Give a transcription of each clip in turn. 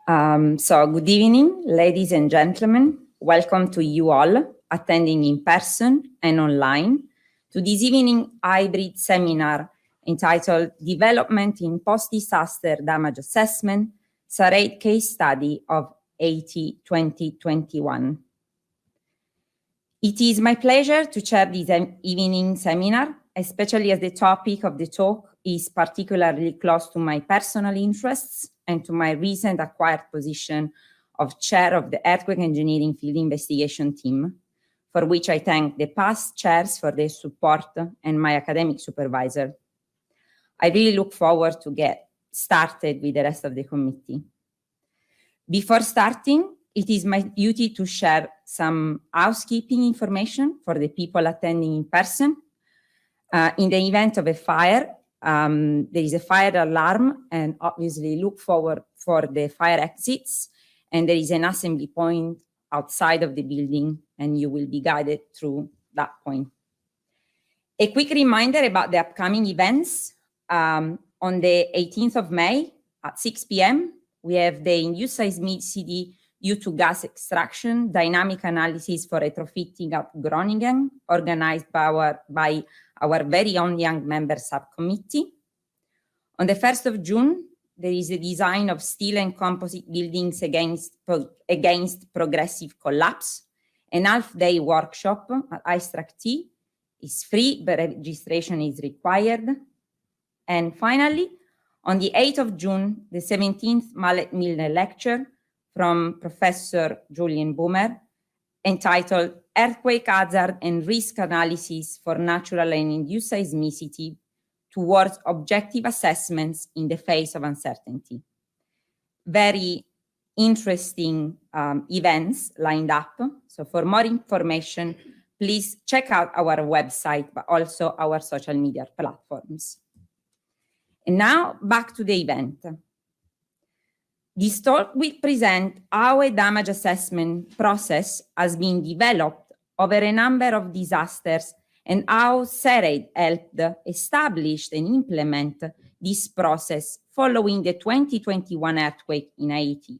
So good evening, ladies and gentlemen. Welcome to you all attending in person and online to this evening hybrid seminar entitled Development in Post-Disaster Damage Assessment, SARAID Case Study of Haiti 2021. It is my pleasure to chair this evening seminar, especially as the topic of the talk is particularly close to my personal interests and to my recent acquired position of chair of the Earthquake Engineering Field Investigation Team, for which I thank the past chairs for their support and my academic supervisor. I really look forward to get started with the rest of the committee. Before starting, it is my duty to share some housekeeping information for the people attending in person. In the event of a fire, there is a fire alarm, and obviously look forward for the fire exits, and there is an assembly point outside of the building, and you will be guided through that point. A quick reminder about the upcoming events. On the 18th of May at 6 p.m., we have the induced seismicity due to gas extraction dynamic analysis for retrofitting at Groningen, organized by our very own young member subcommittee. On the 1st of June, there is a design of steel and composite buildings against progressive collapse. An half-day workshop at ISTRAC T is free, but registration is required. And finally, on the 8th of June, the 17th Mallet Milner lecture from Professor Julian Boomer, entitled Earthquake Hazard and Risk Analysis for Natural and Induced Seismicity Towards Objective Assessments in the Face of Uncertainty. Very interesting events lined up. So for more information, please check out our website, but also our social media platforms. And now back to the event. This talk will present how a damage assessment process has been developed over a number of disasters and how SARAID helped establish and implement this process following the 2021 earthquake in Haiti.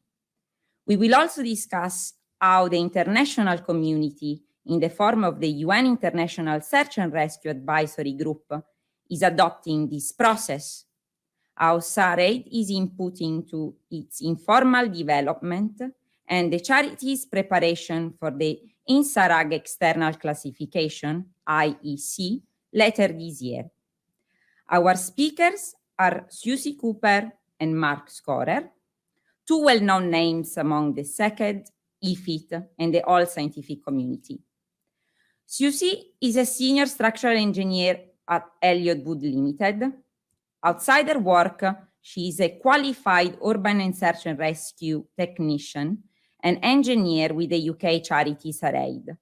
We will also discuss how the international community, in the form of the UN International Search and Rescue Advisory Group, is adopting this process, how SARAID is inputting to its informal development, and the charity's preparation for the INSARAG External Classification, IEC, later this year. Our speakers are Suzie Cooper and Mark Scorer, two well-known names among the SECED, IFIT, and the whole scientific community. Suzie is a senior structural engineer at Elliott Wood Limited. Outside her work, she is a qualified urban and search and rescue technician and engineer with the UK charity SARAID.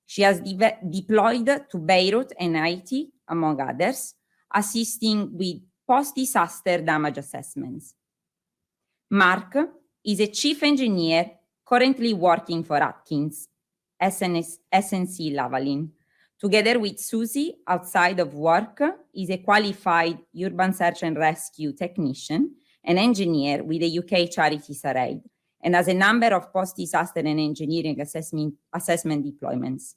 She has deployed to Beirut and Haiti, among others, assisting with post-disaster damage assessments. Mark is a chief engineer currently working for Atkins, SNC Lavalin. Together with Suzie, outside of work, is a qualified urban search and rescue technician and engineer with the UK charity SARAID, and has a number of post-disaster and engineering assessment deployments.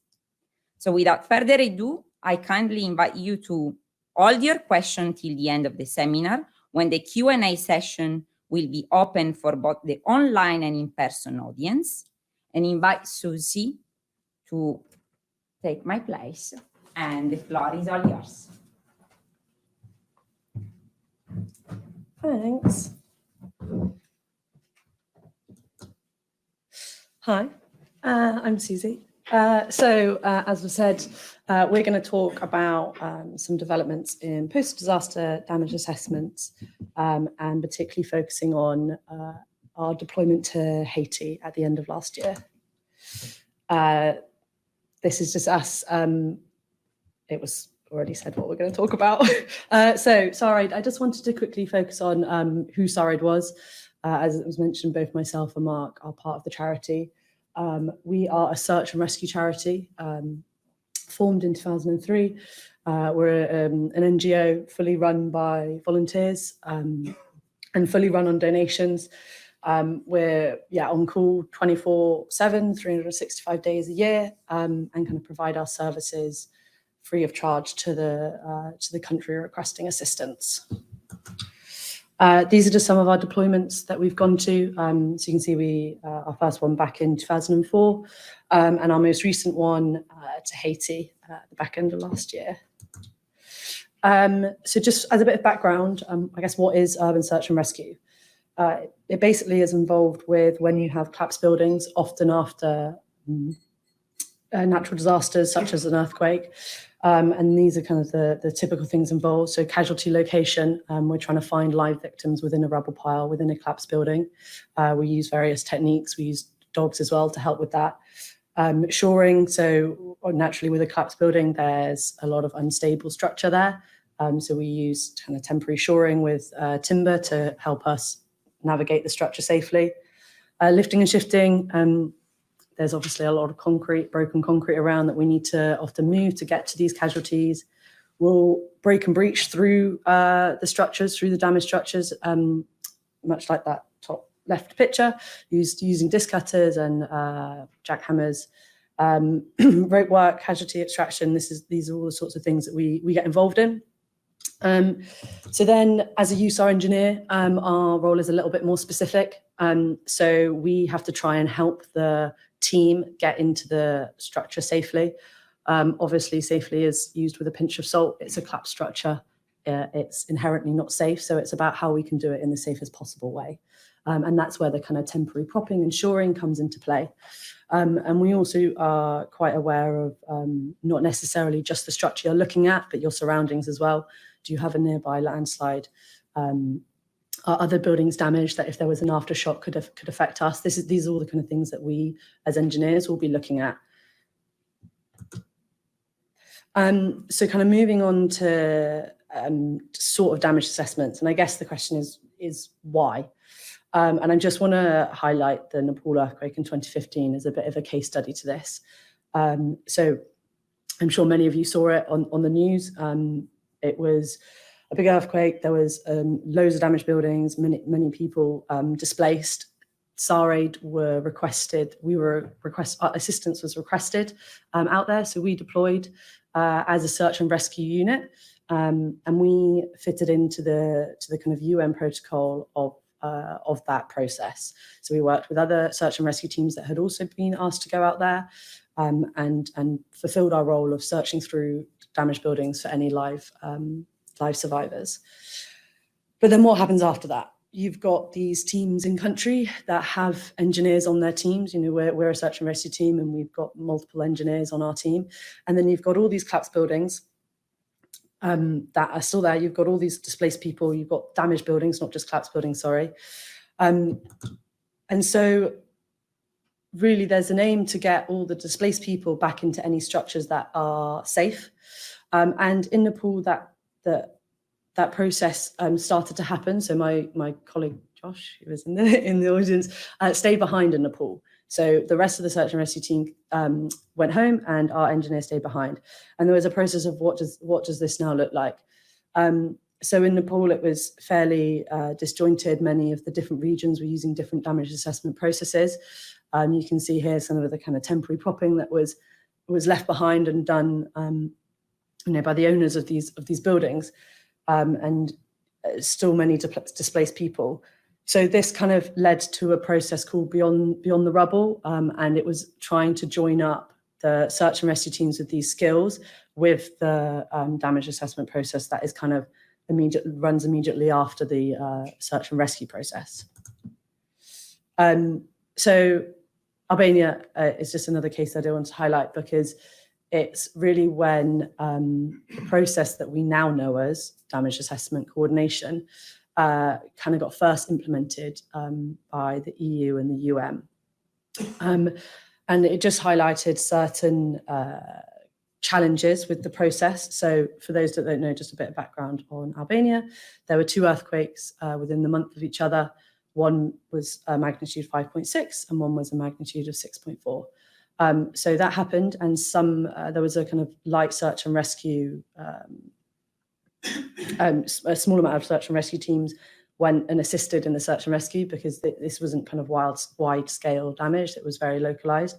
So without further ado, I kindly invite you to hold your questions till the end of the seminar, when the Q&A session will be open for both the online and in-person audience, and invite Suzie to take my place, and the floor is all yours. Thanks. Hi, I'm Suzie. As was said, we're going to talk about some developments in post-disaster damage assessments, and particularly focusing on our deployment to Haiti at the end of last year. This is just us. It was already said what we're going to talk about. So SARAID, I just wanted to quickly focus on who SARAID was. As it was mentioned, both myself and Mark are part of the charity. We are a search and rescue charity formed in 2003. We're an NGO fully run by volunteers and fully run on donations. We're on call 24/7, 365 days a year, and kind of provide our services free of charge to the country requesting assistance. These are just some of our deployments that we've gone to. So you can see our first one back in 2004, and our most recent one to Haiti at the back end of last year. So just as a bit of background, I guess, what is urban search and rescue? It basically is involved with when you have collapsed buildings, often after natural disasters such as an earthquake. And these are kind of the typical things involved. So casualty location, we're trying to find live victims within a rubble pile, within a collapsed building. We use various techniques. We use dogs as well to help with that. Shoring, so naturally with a collapsed building, there's a lot of unstable structure there. So we use kind of temporary shoring with timber to help us navigate the structure safely. Lifting and shifting, there's obviously a lot of concrete, broken concrete around that we need to often move to get to these casualties. We'll break and breach through the structures, through the damaged structures, much like that top left picture, using disc cutters and jackhammers. Rope work, casualty extraction, these are all the sorts of things that we get involved in. So then as a USAR engineer, our role is a little bit more specific. So we have to try and help the team get into the structure safely. Obviously, safely is used with a pinch of salt. It's a collapsed structure. It's inherently not safe. So it's about how we can do it in the safest possible way. And that's where the kind of temporary propping and shoring comes into play. And we also are quite aware of not necessarily just the structure you're looking at, but your surroundings as well. Do you have a nearby landslide? Are other buildings damaged that if there was an aftershock could affect us? These are all the kind of things that we as engineers will be looking at. So kind of moving on to sort of damage assessments. And I guess the question is why? And I just want to highlight the Nepal earthquake in 2015 as a bit of a case study to this. So I'm sure many of you saw it on the news. It was a big earthquake. There was loads of damaged buildings, many people displaced. SARAID were requested. Our assistance was requested out there. So we deployed as a search and rescue unit, and we fitted into the kind of UN protocol of that process. So we worked with other search and rescue teams that had also been asked to go out there, and fulfilled our role of searching through damaged buildings for any live survivors. But then what happens after that? You've got these teams in country that have engineers on their teams. You know, we're a search and rescue team, and we've got multiple engineers on our team. And then you've got all these collapsed buildings that are still there. You've got all these displaced people. You've got damaged buildings, not just collapsed buildings, sorry. And so really there's an aim to get all the displaced people back into any structures that are safe. And in Nepal, that process started to happen. So my colleague Josh, who was in the audience, stayed behind in Nepal. So the rest of the search and rescue team went home, and our engineer stayed behind. And there was a process of what does this now look like? So in Nepal, it was fairly disjointed. Many of the different regions were using different damage assessment processes. You can see here some of the kind of temporary propping that was left behind and done, by the owners of these buildings, and still many displaced people. So this kind of led to a process called Beyond the Rubble, and it was trying to join up the search and rescue teams with these skills with the damage assessment process that is kind of runs immediately after the search and rescue process. So Albania is just another case I do want to highlight, because it's really when the process that we now know as damage assessment coordination kind of got first implemented by the EU and the UN. And it just highlighted certain challenges with the process. So for those that don't know, just a bit of background on Albania, there were 2 earthquakes within the month of each other. One was a magnitude 5.6 and one was a magnitude of 6.4. So that happened, and there was a kind of light search and rescue, a small amount of search and rescue teams went and assisted in the search and rescue, because this wasn't kind of wide-scale damage. It was very localized.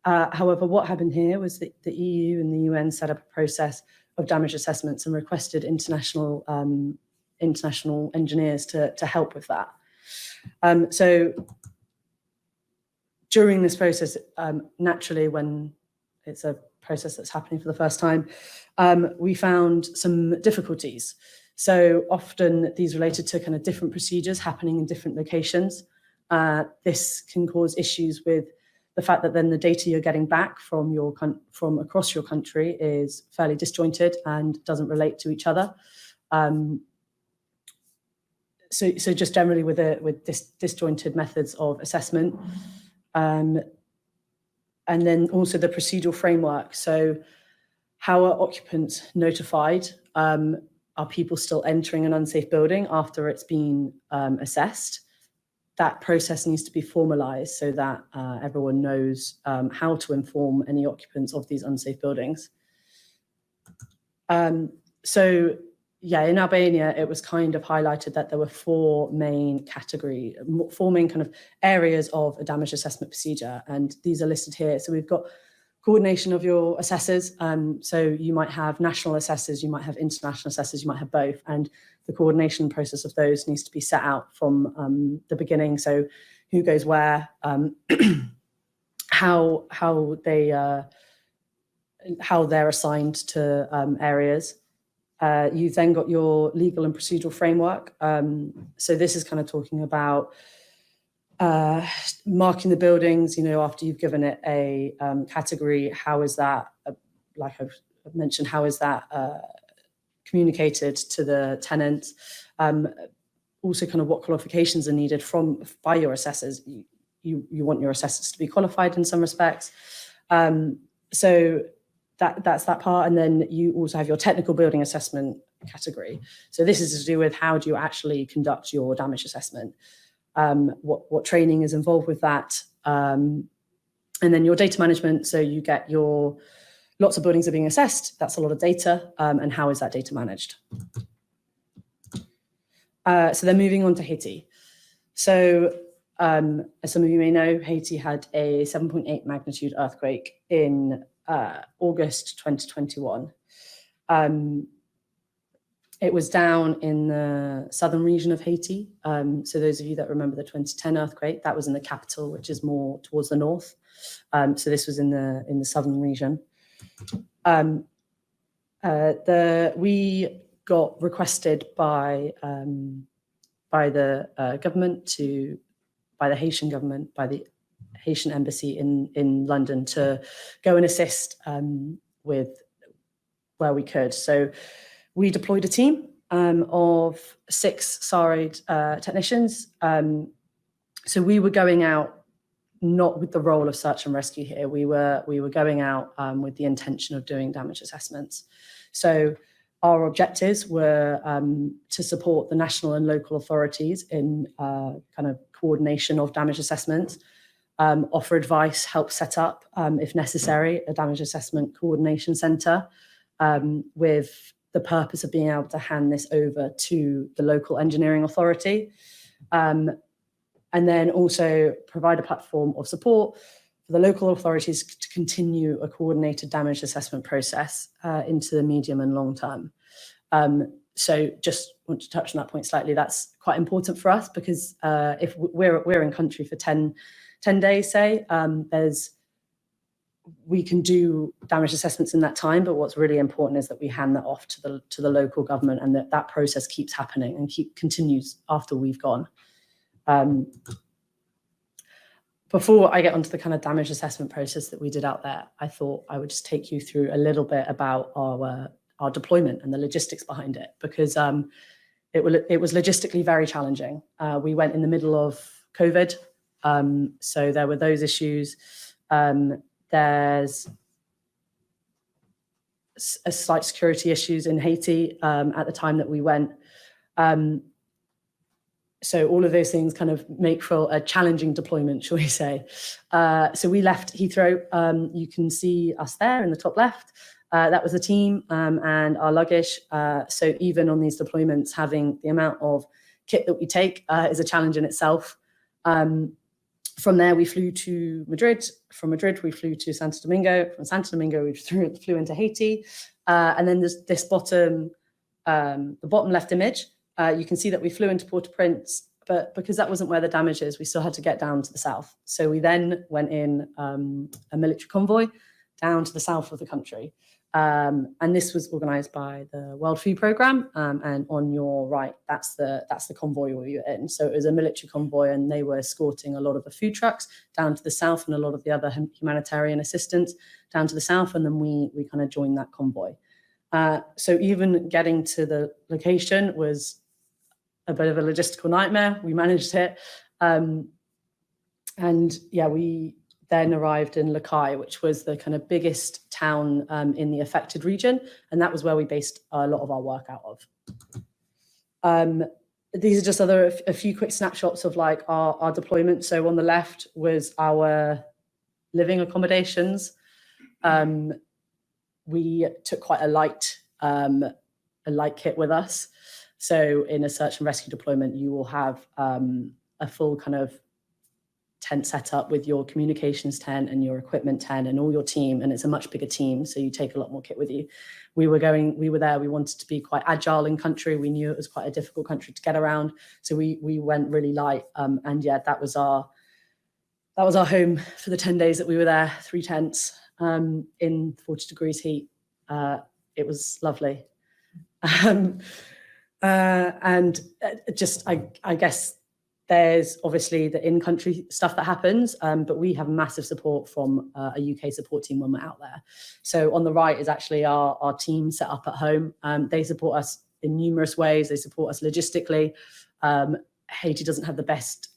However, what happened here was that the EU and the UN set up a process of damage assessments and requested international engineers to help with that. So during this process, naturally, when it's a process that's happening for the first time, we found some difficulties. So often these related to kind of different procedures happening in different locations. This can cause issues with the fact that then the data you're getting back from across your country is fairly disjointed and doesn't relate to each other. So just generally with disjointed methods of assessment, and then also the procedural framework. So how are occupants notified? Are people still entering an unsafe building after it's been assessed? That process needs to be formalized so that everyone knows how to inform any occupants of these unsafe buildings. So yeah, in Albania, it was kind of highlighted that there were four main kind of areas of a damage assessment procedure, and these are listed here. So we've got coordination of your assessors. So you might have national assessors, you might have international assessors, you might have both, and the coordination process of those needs to be set out from the beginning. So who goes where, how they're assigned to areas. You've then got your legal and procedural framework. So this is kind of talking about marking the buildings, after you've given it a category, how is that, like I've mentioned, how is that communicated to the tenants? Also kind of what qualifications are needed by your assessors. You want your assessors to be qualified in some respects. So that's that part. And then you also have your technical building assessment category. So this is to do with how do you actually conduct your damage assessment? What training is involved with that? And then your data management. So you get lots of buildings are being assessed. That's a lot of data. And how is that data managed? So then moving on to Haiti. So as some of you may know, Haiti had a 7.8 magnitude earthquake in August 2021. It was down in the southern region of Haiti. So those of you that remember the 2010 earthquake, that was in the capital, which is more towards the north. So this was in the southern region. We got requested by the government by the Haitian government, by the Haitian embassy in London to go and assist with where we could. So we deployed a team of 6 SARAID technicians. So we were going out not with the role of search and rescue here. We were going out with the intention of doing damage assessments. So our objectives were to support the national and local authorities in kind of coordination of damage assessments, offer advice, help set up, if necessary, a damage assessment coordination center with the purpose of being able to hand this over to the local engineering authority. And then also provide a platform of support for the local authorities to continue a coordinated damage assessment process into the medium and long term. So just want to touch on that point slightly. That's quite important for us because if we're in country for 10 days, say, we can do damage assessments in that time, but what's really important is that we hand that off to the local government and that process keeps happening and continues after we've gone. Before I get onto the kind of damage assessment process that we did out there, I thought I would just take you through a little bit about our deployment and the logistics behind it, because it was logistically very challenging. We went in the middle of COVID, so there were those issues. There's a slight security issues in Haiti at the time that we went. So all of those things kind of make for a challenging deployment, shall we say. So we left Heathrow. You can see us there in the top left. That was the team and our luggage. So even on these deployments, having the amount of kit that we take is a challenge in itself. From there, we flew to Madrid. From Madrid, we flew to Santo Domingo. From Santo Domingo, we flew into Haiti. And then there's this bottom, the bottom left image. You can see that we flew into Port-au-Prince, but because that wasn't where the damage is, we still had to get down to the south. So we then went in a military convoy down to the south of the country. And this was organised by the World Food Programme. And on your right, that's the convoy we were in. So it was a military convoy, and they were escorting a lot of the food trucks down to the south and a lot of the other humanitarian assistance down to the south. And then we kind of joined that convoy. So even getting to the location was a bit of a logistical nightmare. We managed it. And yeah, we then arrived in Localized, which was the kind of biggest town in the affected region. And that was where we based a lot of our work out of. These are just a few quick snapshots of like our deployment. So on the left was our living accommodations. We took quite a light kit with us. So in a search and rescue deployment, you will have a full kind of tent set up with your communications tent and your equipment tent and all your team, and it's a much bigger team, so you take a lot more kit with you. We were there, we wanted to be quite agile in country. We knew it was quite a difficult country to get around, so we went really light. And yeah, that was our home for the 10 days that we were there. 3 tents in 40 degrees heat. It was lovely. And just I guess there's obviously the in-country stuff that happens, but we have massive support from a UK support team when we're out there. So on the right is actually our team set up at home. They support us in numerous ways. They support us logistically. Haiti doesn't have the best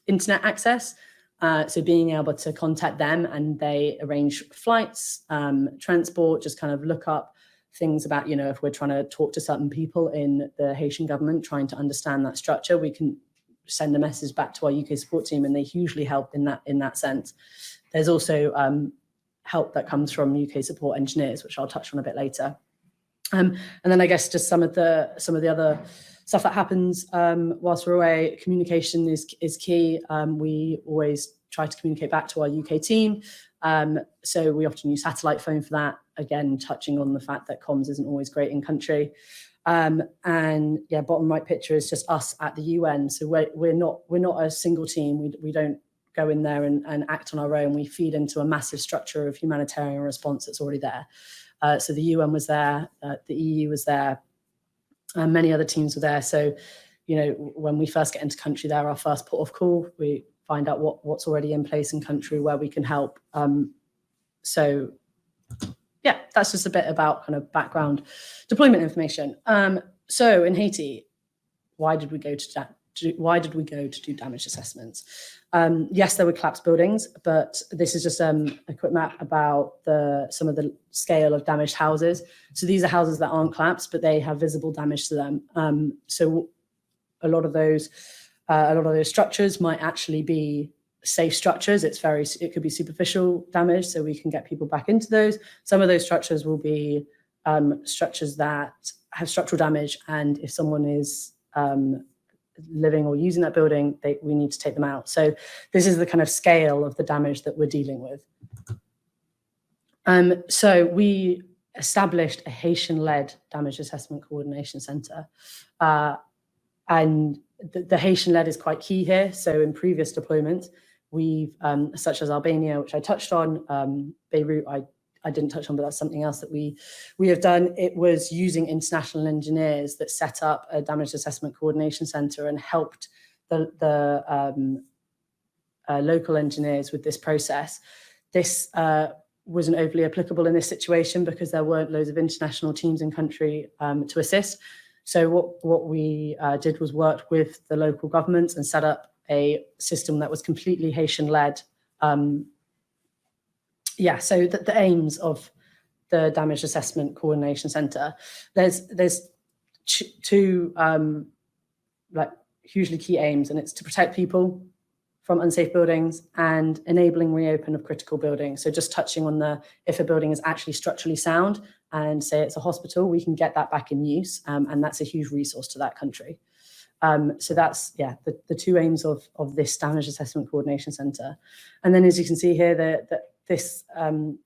internet access. So being able to contact them, and they arrange flights, transport, just kind of look up things about, you know, if we're trying to talk to certain people in the Haitian government, trying to understand that structure, we can send a message back to our UK support team, and they hugely help in that sense. There's also help that comes from UK support engineers, which I'll touch on a bit later. And then I guess just some of the other stuff that happens whilst we're away. Communication is key. We always try to communicate back to our UK team. So we often use satellite phone for that. Again, touching on the fact that comms isn't always great in country. And yeah, bottom right picture is just us at the UN. So we're not a single team. We don't go in there and act on our own. We feed into a massive structure of humanitarian response that's already there. So the UN was there, the EU was there, and many other teams were there. So, you know, when we first get into country, they're our first port of call. We find out what's already in place in country where we can help. So yeah, that's just a bit about kind of background deployment information. So in Haiti, why did we go to do damage assessments? Yes, there were collapsed buildings, but this is just a quick map about some of the scale of damaged houses. So these are houses that aren't collapsed, but they have visible damage to them. So a lot of those structures might actually be safe structures. It could be superficial damage, so we can get people back into those. Some of those structures will be structures that have structural damage, and if someone is living or using that building, we need to take them out. So this is the kind of scale of the damage that we're dealing with. So we established a Haitian-led damage assessment coordination center, and the Haitian-led is quite key here. So in previous deployments, we've, such as Albania, which I touched on, Beirut, I didn't touch on, but that's something else that we have done. It was using international engineers that set up a damage assessment coordination center and helped the local engineers with this process. This wasn't overly applicable in this situation because there weren't loads of international teams in country to assist. So what we did was worked with the local governments and set up a system that was completely Haitian-led. Yeah, so the aims of the Damage Assessment Coordination Center, there's two like hugely key aims, and it's to protect people from unsafe buildings and enabling reopen of critical buildings. So just touching on if a building is actually structurally sound and say it's a hospital, we can get that back in use, and that's a huge resource to that country. So that's, the two aims of this Damage Assessment Coordination Centre. And then as you can see here, the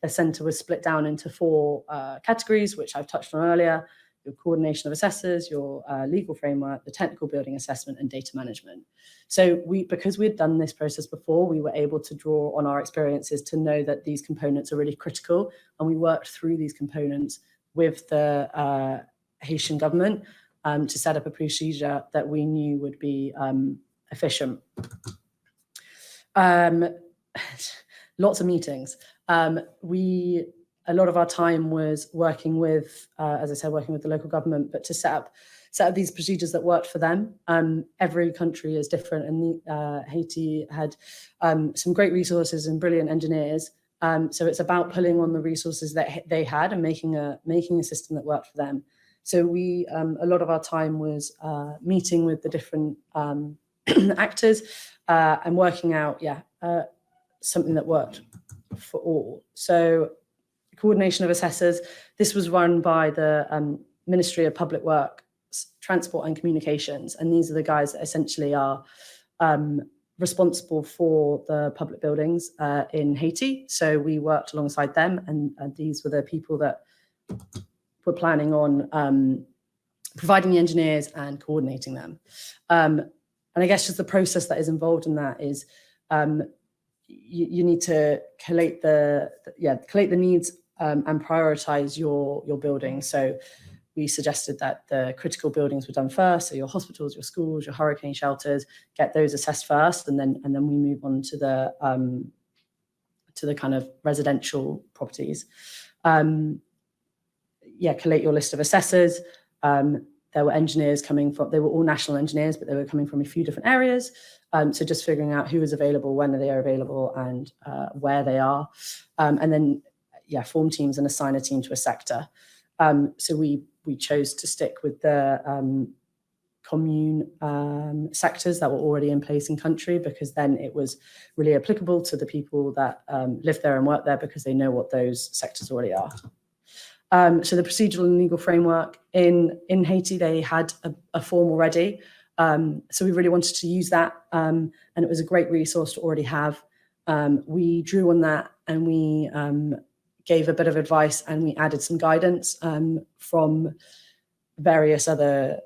centre was split down into 4 categories, which I've touched on earlier: your coordination of assessors, your legal framework, the technical building assessment, and data management. So because we had done this process before, we were able to draw on our experiences to know that these components are really critical, and we worked through these components with the Haitian government to set up a procedure that we knew would be efficient. Lots of meetings. A lot of our time was working with, as I said, working with the local government, but to set up these procedures that worked for them. Every country is different, and Haiti had some great resources and brilliant engineers. So it's about pulling on the resources that they had and making a system that worked for them. So a lot of our time was meeting with the different actors and working out, something that worked for all. So coordination of assessors, this was run by the Ministry of Public Works, Transport and Communications. And these are the guys that essentially are responsible for the public buildings in Haiti. So we worked alongside them, and these were the people that were planning on providing the engineers and coordinating them. And I guess just the process that is involved in that is you need to collate the needs and prioritize your building. So we suggested that the critical buildings were done first, so your hospitals, your schools, your hurricane shelters, get those assessed first, and then we move on to the kind of residential properties. Collate your list of assessors. There were engineers coming from, they were all national engineers, but they were coming from a few different areas. So just figuring out who is available, when they are available, and where they are. And then, form teams and assign a team to a sector. So we chose to stick with the commune sectors that were already in place in country, because then it was really applicable to the people that live there and work there, because they know what those sectors already are. So the procedural and legal framework in Haiti, they had a form already. So we really wanted to use that, and it was a great resource to already have. We drew on that, and we gave a bit of advice, and we added some guidance from various other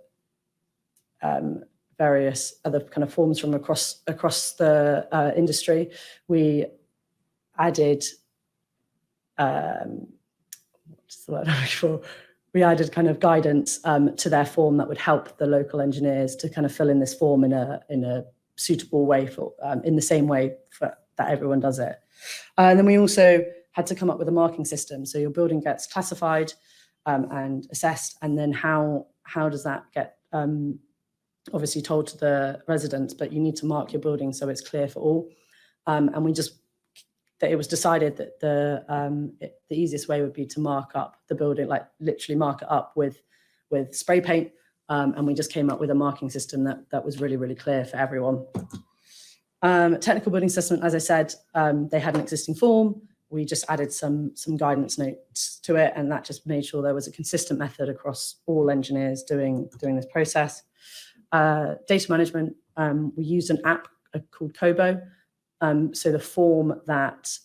kind of forms from across the industry. We added we added kind of guidance to their form that would help the local engineers to kind of fill in this form in a suitable way for in the same way that everyone does it. And then we also had to come up with a marking system. So your building gets classified and assessed, and then how does that get obviously told to the residents, but you need to mark your building so it's clear for all. And it was decided that the easiest way would be to mark up the building, like literally mark it up with spray paint. And we just came up with a marking system that was really, really clear for everyone. Technical building assessment, as I said, they had an existing form. We just added some guidance notes to it, and that just made sure there was a consistent method across all engineers doing this process. Data management, we used an app called Kobo. So the form that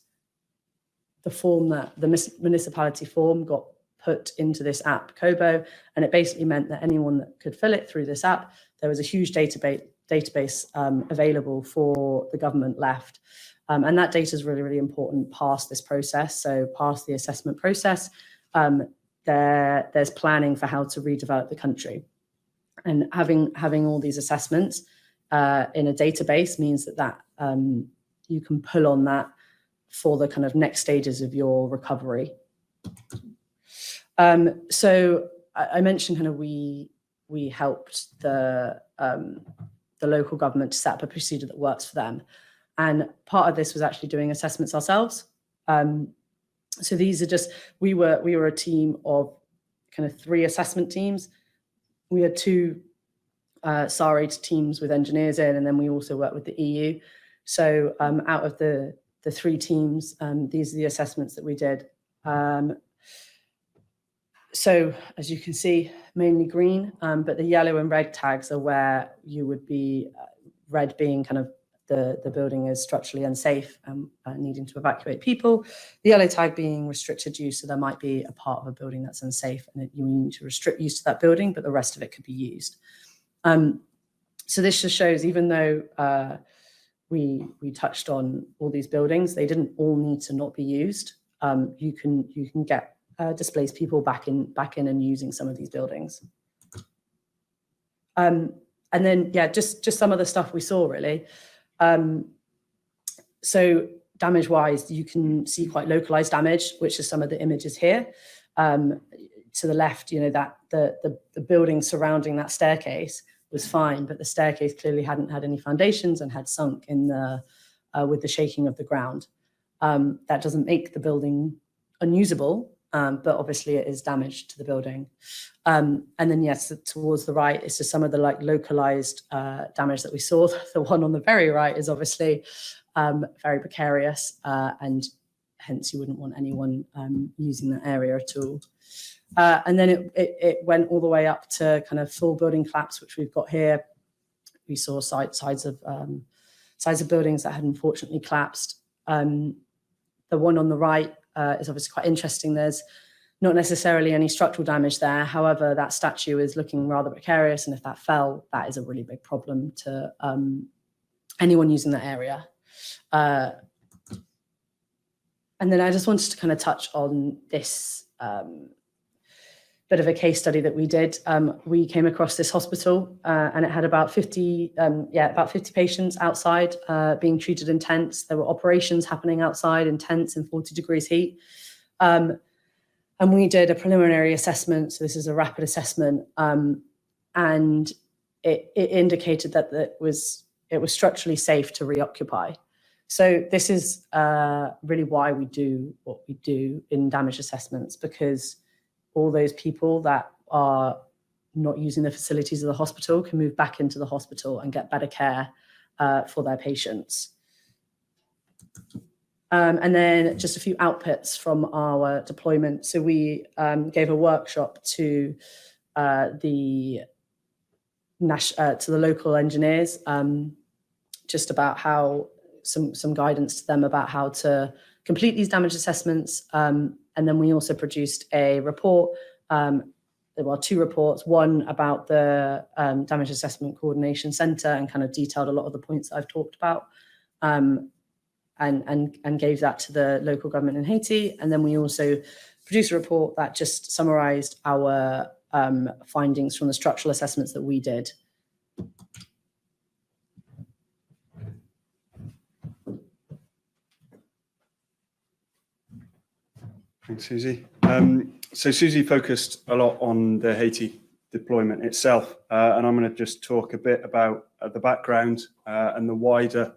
the municipality form got put into this app, Kobo, and it basically meant that anyone that could fill it through this app, there was a huge database available for the government left. And that data is really, really important past this process. So past the assessment process, there's planning for how to redevelop the country. And having all these assessments in a database means that you can pull on that for the kind of next stages of your recovery. So I mentioned kind of we helped the local government to set up a procedure that works for them. And part of this was actually doing assessments ourselves. So these are just, we were a team of kind of 3 assessment teams. We had 2 SARAID teams with engineers in, and then we also worked with the EU. So out of the 3 teams, these are the assessments that we did. So as you can see, mainly green, but the yellow and red tags are where you would be, red being kind of the building is structurally unsafe and needing to evacuate people. The yellow tag being restricted use, so there might be a part of a building that's unsafe and you need to restrict use to that building, but the rest of it could be used. So this just shows, even though we touched on all these buildings, they didn't all need to not be used. You can get displaced people back in and using some of these buildings. And then, yeah, just some of the stuff we saw, really. So damage-wise, you can see quite localized damage, which is some of the images here. To the left, you know, that the building surrounding that staircase was fine, but the staircase clearly hadn't had any foundations and had sunk in the with the shaking of the ground. That doesn't make the building unusable, but obviously it is damage to the building. And then, yes, towards the right is just some of the localized damage that we saw. The one on the very right is obviously very precarious, and hence you wouldn't want anyone using that area at all. And then it went all the way up to kind of full building collapse, which we've got here. We saw sides of buildings that had unfortunately collapsed. The one on the right is obviously quite interesting. There's not necessarily any structural damage there. However, that statue is looking rather precarious, and if that fell, that is a really big problem to anyone using that area. And then I just wanted to kind of touch on this bit of a case study that we did. We came across this hospital and it had about 50 patients outside being treated in tents. There were operations happening outside in tents in 40 degrees heat. And we did a preliminary assessment. So this is a rapid assessment. And it indicated that it was structurally safe to reoccupy. So this is really why we do what we do in damage assessments, because all those people that are not using the facilities of the hospital can move back into the hospital and get better care for their patients. And then just a few outputs from our deployment. So we gave a workshop to the local engineers, just about how some guidance to them about how to complete these damage assessments. And then we also produced a report, well, two reports, one about the Damage Assessment Coordination Center and kind of detailed a lot of the points that I've talked about, and gave that to the local government in Haiti. And then we also produced a report that just summarized our findings from the structural assessments that we did. Thanks, Suzie. So Suzie focused a lot on the Haiti deployment itself, and I'm going to just talk a bit about the background and the wider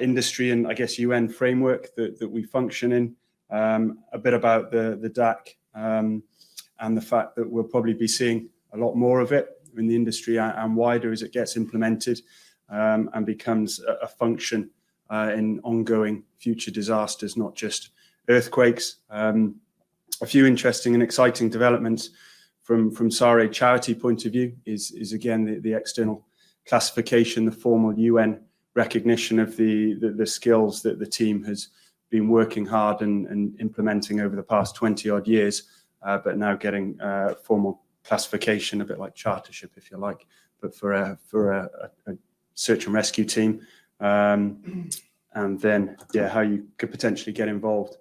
industry and, I guess, UN framework that we function in, a bit about the DAC and the fact that we'll probably be seeing a lot more of it in the industry and wider as it gets implemented and becomes a function in ongoing future disasters, not just earthquakes. A few interesting and exciting developments from SARAID charity point of view is again the external classification, the formal UN recognition of the skills that the team has been working hard and implementing over the past 20 odd years, but now getting formal classification, a bit like chartership, if you like, but for a search and rescue team, and then how you could potentially get involved.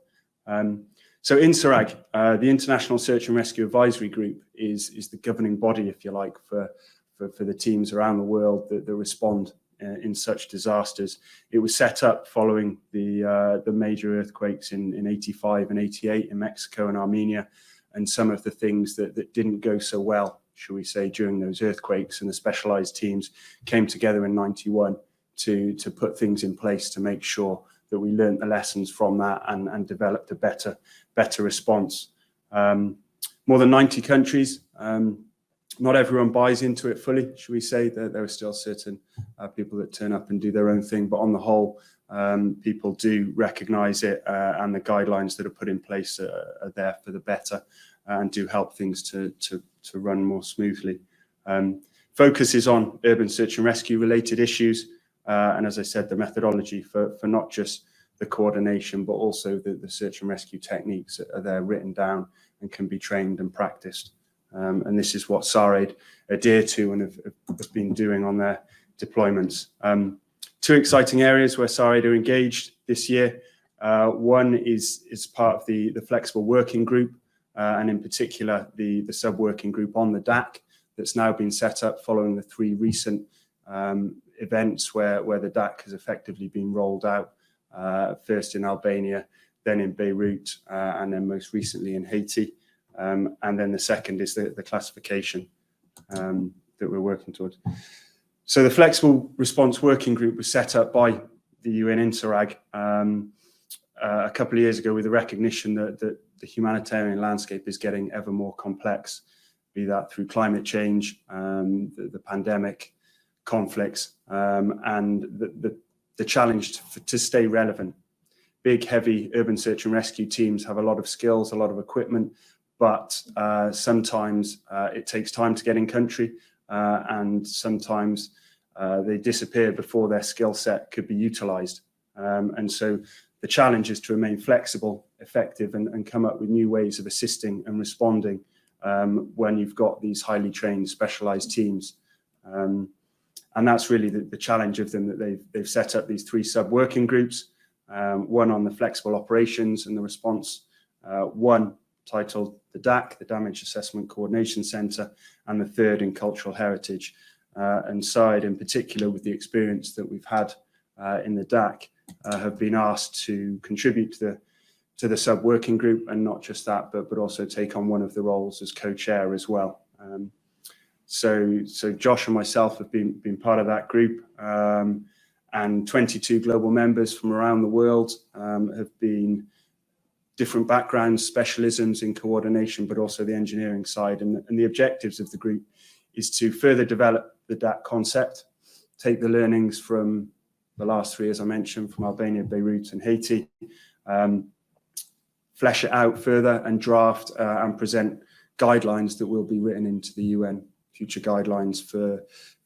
So Interac, the International Search and Rescue Advisory Group, is the governing body, if you like, for the teams around the world that respond in such disasters. It was set up following the major earthquakes in 85 and 88 in Mexico and Armenia, and some of the things that didn't go so well, shall we say, during those earthquakes. And the specialized teams came together in 91 to put things in place to make sure that we learned the lessons from that and developed a better response. More than 90 countries Not everyone buys into it fully, should we say. There are still certain people that turn up and do their own thing, but on the whole, people do recognise it, and the guidelines that are put in place are there for the better and do help things to run more smoothly. Focus is on urban search and rescue related issues, and as I said, the methodology for not just the coordination, but also the search and rescue techniques are there written down and can be trained and practiced. And this is what SARAID adhere to and have been doing on their deployments. Two exciting areas where SARAID are engaged this year. One is part of the flexible working group, and in particular the sub-working group on the DAC that's now been set up following the 3 recent events where the DAC has effectively been rolled out, first in Albania, then in Beirut, and then most recently in Haiti. And then the second is the classification that we're working towards. So the Flexible Response Working Group was set up by the UN Interac a couple of years ago with the recognition that the humanitarian landscape is getting ever more complex, be that through climate change, the pandemic, conflicts, and the challenge to stay relevant. Big, heavy urban search and rescue teams have a lot of skills, a lot of equipment, but sometimes it takes time to get in country, and sometimes they disappear before their skill set could be utilised. And so the challenge is to remain flexible, effective, and come up with new ways of assisting and responding when you've got these highly trained, specialised teams. And that's really the challenge of them, that they've set up these 3 sub-working groups, one on the flexible operations and the response, one titled the DAC, the Damage Assessment Coordination Centre, and the third in cultural heritage. And SARAID in particular, with the experience that we've had in the DAC, have been asked to contribute to the sub-working group, and not just that, but also take on one of the roles as co-chair as well. So Josh and myself have been part of that group, and 22 global members from around the world have been different backgrounds, specialisms in coordination, but also the engineering side. And the objectives of the group is to further develop the DAC concept, take the learnings from the last 3, as I mentioned, from Albania, Beirut, and Haiti, flesh it out further and draft and present guidelines that will be written into the UN, future guidelines for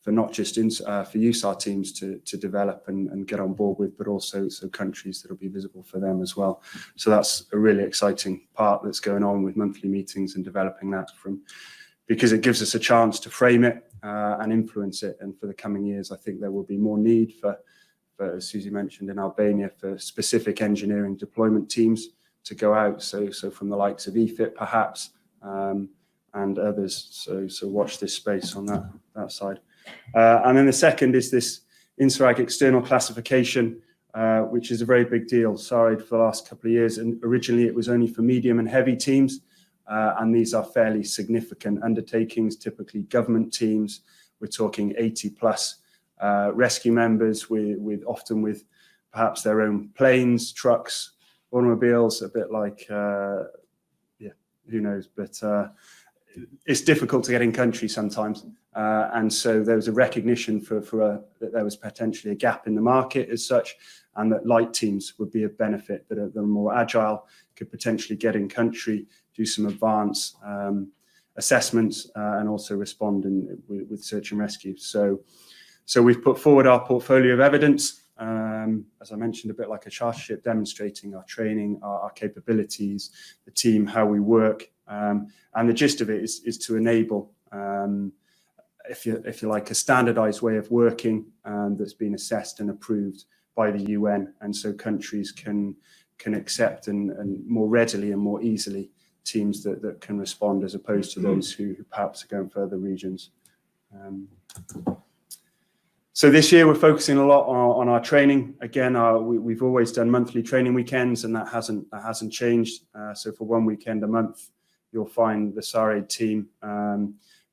not just for USAR teams to develop and get on board with, but also countries that will be visible for them as well. So that's a really exciting part that's going on with monthly meetings and developing that, because it gives us a chance to frame it and influence it. And for the coming years, I think there will be more need for, as Suzie mentioned, in Albania, for specific engineering deployment teams to go out. So from the likes of EFIT perhaps, and others. So watch this space on that side. And then the second is this Interac external classification, which is a very big deal. SARAID for the last couple of years, and originally it was only for medium and heavy teams, and these are fairly significant undertakings, typically government teams. We're talking 80 plus rescue members often with perhaps their own planes, trucks, automobiles, a bit like, who knows, but it's difficult to get in country sometimes. And so there was a recognition that there was potentially a gap in the market as such, and that light teams would be of benefit, that are more agile, could potentially get in country, do some advanced assessments, and also respond with search and rescue. So we've put forward our portfolio of evidence, as I mentioned, a bit like a chartership, demonstrating our training, our capabilities, the team, how we work. And the gist of it is to enable, if you like, a standardized way of working that's been assessed and approved by the UN, and so countries can accept and more readily and more easily teams that can respond, as opposed to those who perhaps are going further regions. So this year we're focusing a lot on our training. Again, we've always done monthly training weekends, and that hasn't changed. So for one weekend a month, you'll find the SARAID team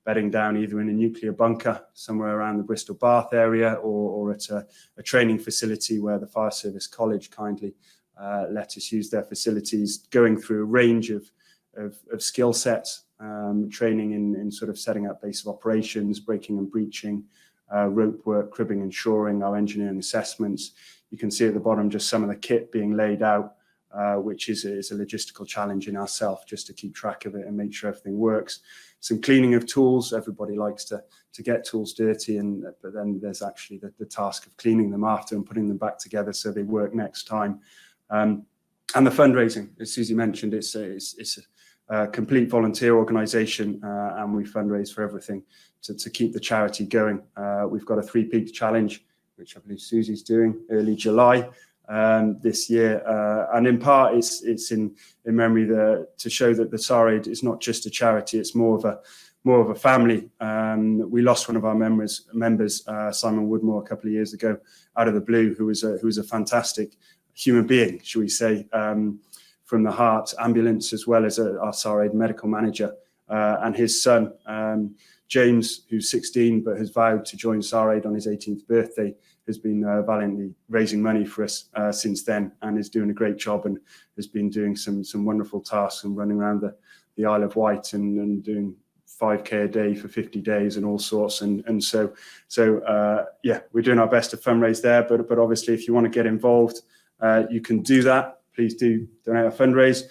bedding down either in a nuclear bunker somewhere around the Bristol Bath area, or at a training facility where the Fire Service College kindly let us use their facilities, going through a range of skill sets training in sort of setting up base of operations, breaking and breaching, rope work, cribbing and shoring, our engineering assessments. You can see at the bottom just some of the kit being laid out, which is a logistical challenge in ourselves, just to keep track of it and make sure everything works. Some cleaning of tools. Everybody likes to get tools dirty, but then there's actually the task of cleaning them after and putting them back together so they work next time. And the fundraising, as Suzie mentioned, it's a complete volunteer organisation, and we fundraise for everything to keep the charity going. We've got a 3-peak challenge, which I believe Suzie's doing early July this year, and in part it's in memory to show that the SARAID is not just a charity; it's more of a family. We lost one of our members, Simon Woodmore, a couple of years ago, out of the blue, who was a fantastic human being, shall we say, from the heart, ambulance, as well as our SARAID medical manager, and his son, James, who's 16 but has vowed to join SARAID on his 18th birthday, has been valiantly raising money for us since then, and is doing a great job, and has been doing some wonderful tasks and running around the Isle of Wight and doing 5K a day for 50 days and all sorts. And so yeah, we're doing our best to fundraise there, but obviously if you want to get involved, you can do that. Please do donate a fundraise.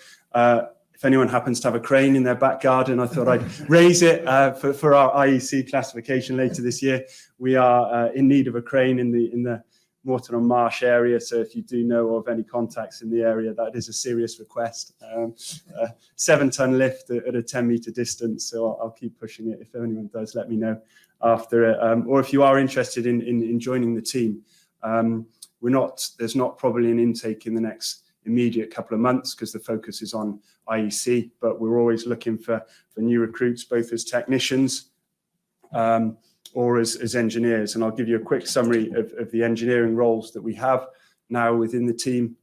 If anyone happens to have a crane in their back garden, I thought I'd raise it for our IEC classification later this year. We are in need of a crane in the Morton on Marsh area, so if you do know of any contacts in the area, that is a serious request. 7-ton lift at a 10-meter distance, so I'll keep pushing it. If anyone does, let me know after it. Or if you are interested in joining the team, there's not probably an intake in the next immediate couple of months because the focus is on IEC, but we're always looking for new recruits, both as technicians or as engineers. And I'll give you a quick summary of the engineering roles that we have now within the team,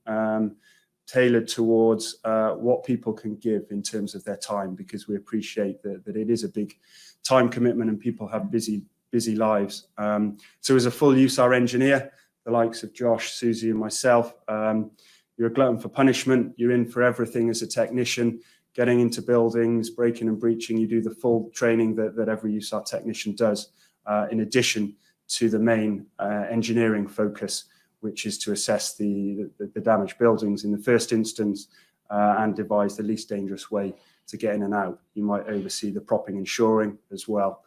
tailored towards what people can give in terms of their time, because we appreciate that it is a big time commitment and people have busy lives. So as a full USAR engineer, the likes of Josh, Suzie and myself, you're a glutton for punishment. You're in for everything as a technician, getting into buildings, breaking and breaching. You do the full training that every USAR technician does, in addition to the main engineering focus, which is to assess the damaged buildings in the first instance and devise the least dangerous way to get in and out. You might oversee the propping and shoring as well.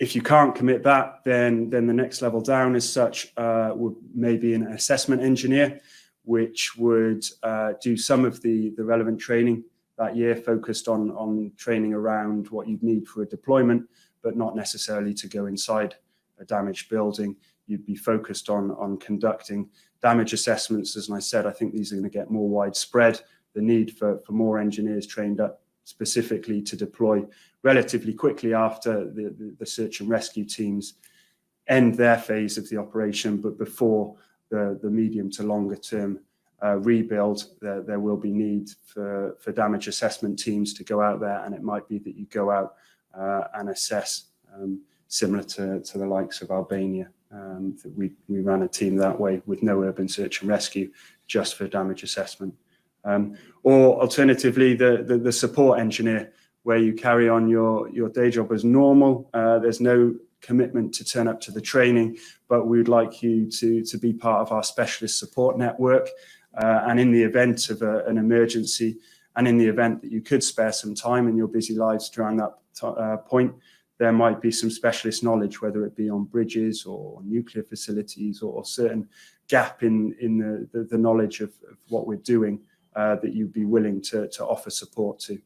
If you can't commit that, then the next level down as such would maybe an assessment engineer, which would do some of the relevant training that year, focused on training around what you'd need for a deployment, but not necessarily to go inside a damaged building. You'd be focused on conducting damage assessments. As I said, I think these are going to get more widespread. The need for more engineers trained up specifically to deploy relatively quickly after the search and rescue teams end their phase of the operation, but before the medium to longer term rebuild, there will be need for damage assessment teams to go out there, and it might be that you go out and assess, similar to the likes of Albania. That we ran a team that way with no urban search and rescue, just for damage assessment. Or alternatively, the support engineer, where you carry on your day job as normal. There's no commitment to turn up to the training, but we would like you to be part of our specialist support network. And in the event of an emergency, and in the event that you could spare some time in your busy lives during that point, there might be some specialist knowledge, whether it be on bridges or nuclear facilities, or certain gap in the knowledge of what we're doing, that you'd be willing to offer support to.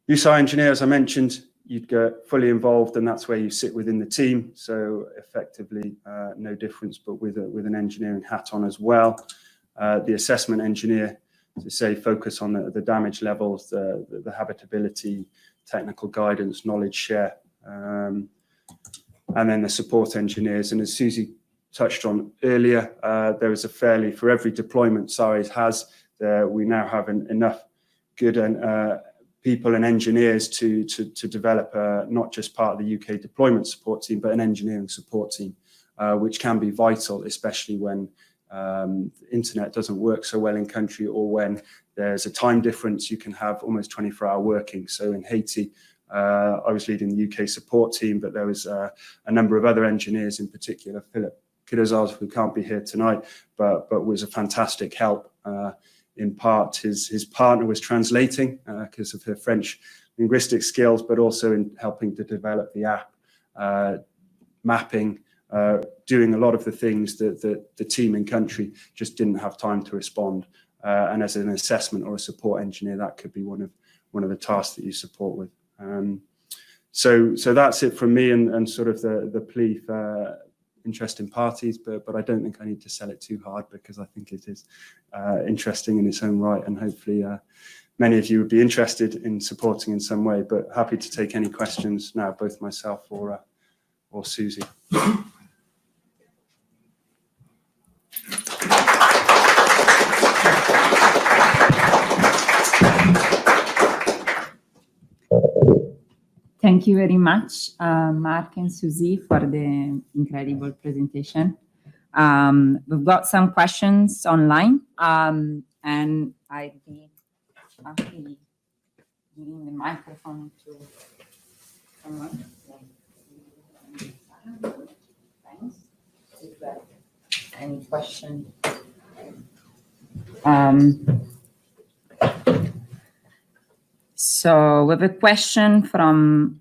USAR engineer, as I mentioned, you'd get fully involved, and that's where you sit within the team. So effectively, no difference, but with an engineering hat on as well. The assessment engineer, to say, focus on the damage levels, the habitability, technical guidance, knowledge share, and then the support engineers. And as Suzie touched on earlier, there is for every deployment SARAID has, we now have enough good people and engineers to develop not just part of the UK deployment support team, but an engineering support team, which can be vital, especially when the internet doesn't work so well in country, or when there's a time difference, you can have almost 24-hour working. So in Haiti, I was leading the UK support team, but there was a number of other engineers, in particular Philip Kidazaz, who can't be here tonight, but was a fantastic help. In part, his partner was translating because of her French linguistic skills, but also in helping to develop the app, mapping, doing a lot of the things that the team in country just didn't have time to respond. And as an assessment or a support engineer, that could be one of the tasks that you support with. So that's it from me, and sort of the plea for interesting parties, but I don't think I need to sell it too hard, because I think it is interesting in its own right, and hopefully many of you would be interested in supporting in some way. But happy to take any questions now, both myself or Suzie. Thank you very much, Mark and Suzie, for the incredible presentation. We've got some questions online, and I'd be happy giving the microphone to someone. Thanks. If there are any questions. So we have a question from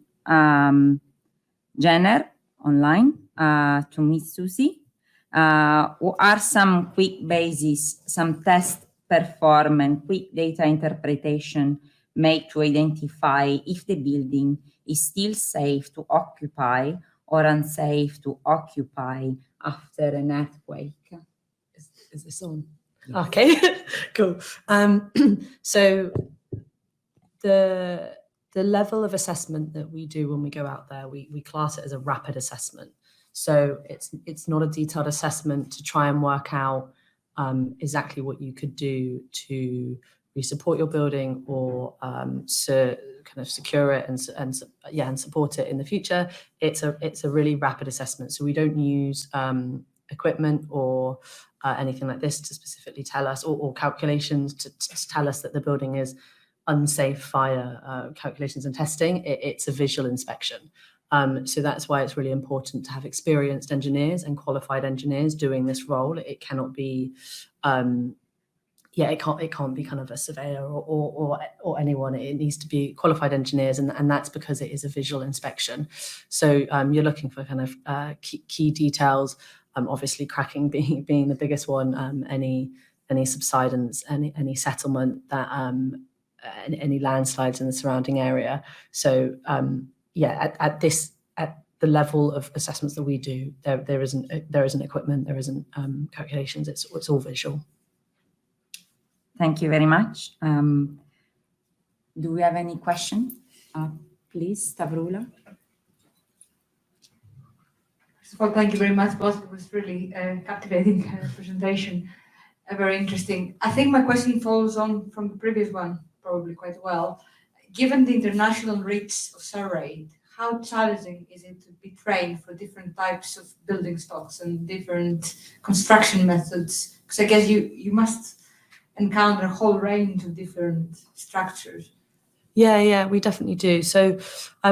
Jenner online to Ms. Suzie. What are some quick bases, some test perform and quick data interpretation made to identify if the building is still safe to occupy or unsafe to occupy after an earthquake? Is this on? Yeah. Okay, cool. So the level of assessment that we do when we go out there, we class it as a rapid assessment. So it's not a detailed assessment to try and work out exactly what you could do to re-support your building or to kind of secure it and support it in the future. It's a really rapid assessment. So we don't use equipment or anything like this to specifically tell us, or calculations to tell us that the building is unsafe via calculations and testing. It's a visual inspection. So that's why it's really important to have experienced engineers and qualified engineers doing this role. It cannot be, it can't be kind of a surveyor or anyone. It needs to be qualified engineers, and that's because it is a visual inspection. So you're looking for kind of key details. Obviously, cracking being the biggest one. Any subsidence, any settlement that. Any landslides in the surrounding area. So at the level of assessments that we do, there isn't equipment, there isn't calculations. It's all visual. Thank you very much. Do we have any question? Please, Stavrula. First of all, thank you very much, both. It was really captivating presentation, very interesting. I think my question follows on from the previous one probably quite well. Given the international reach of SARAID, how challenging is it to be trained for different types of building stocks and different construction methods? Because I guess you must encounter a whole range of different structures. Yeah, we definitely do. So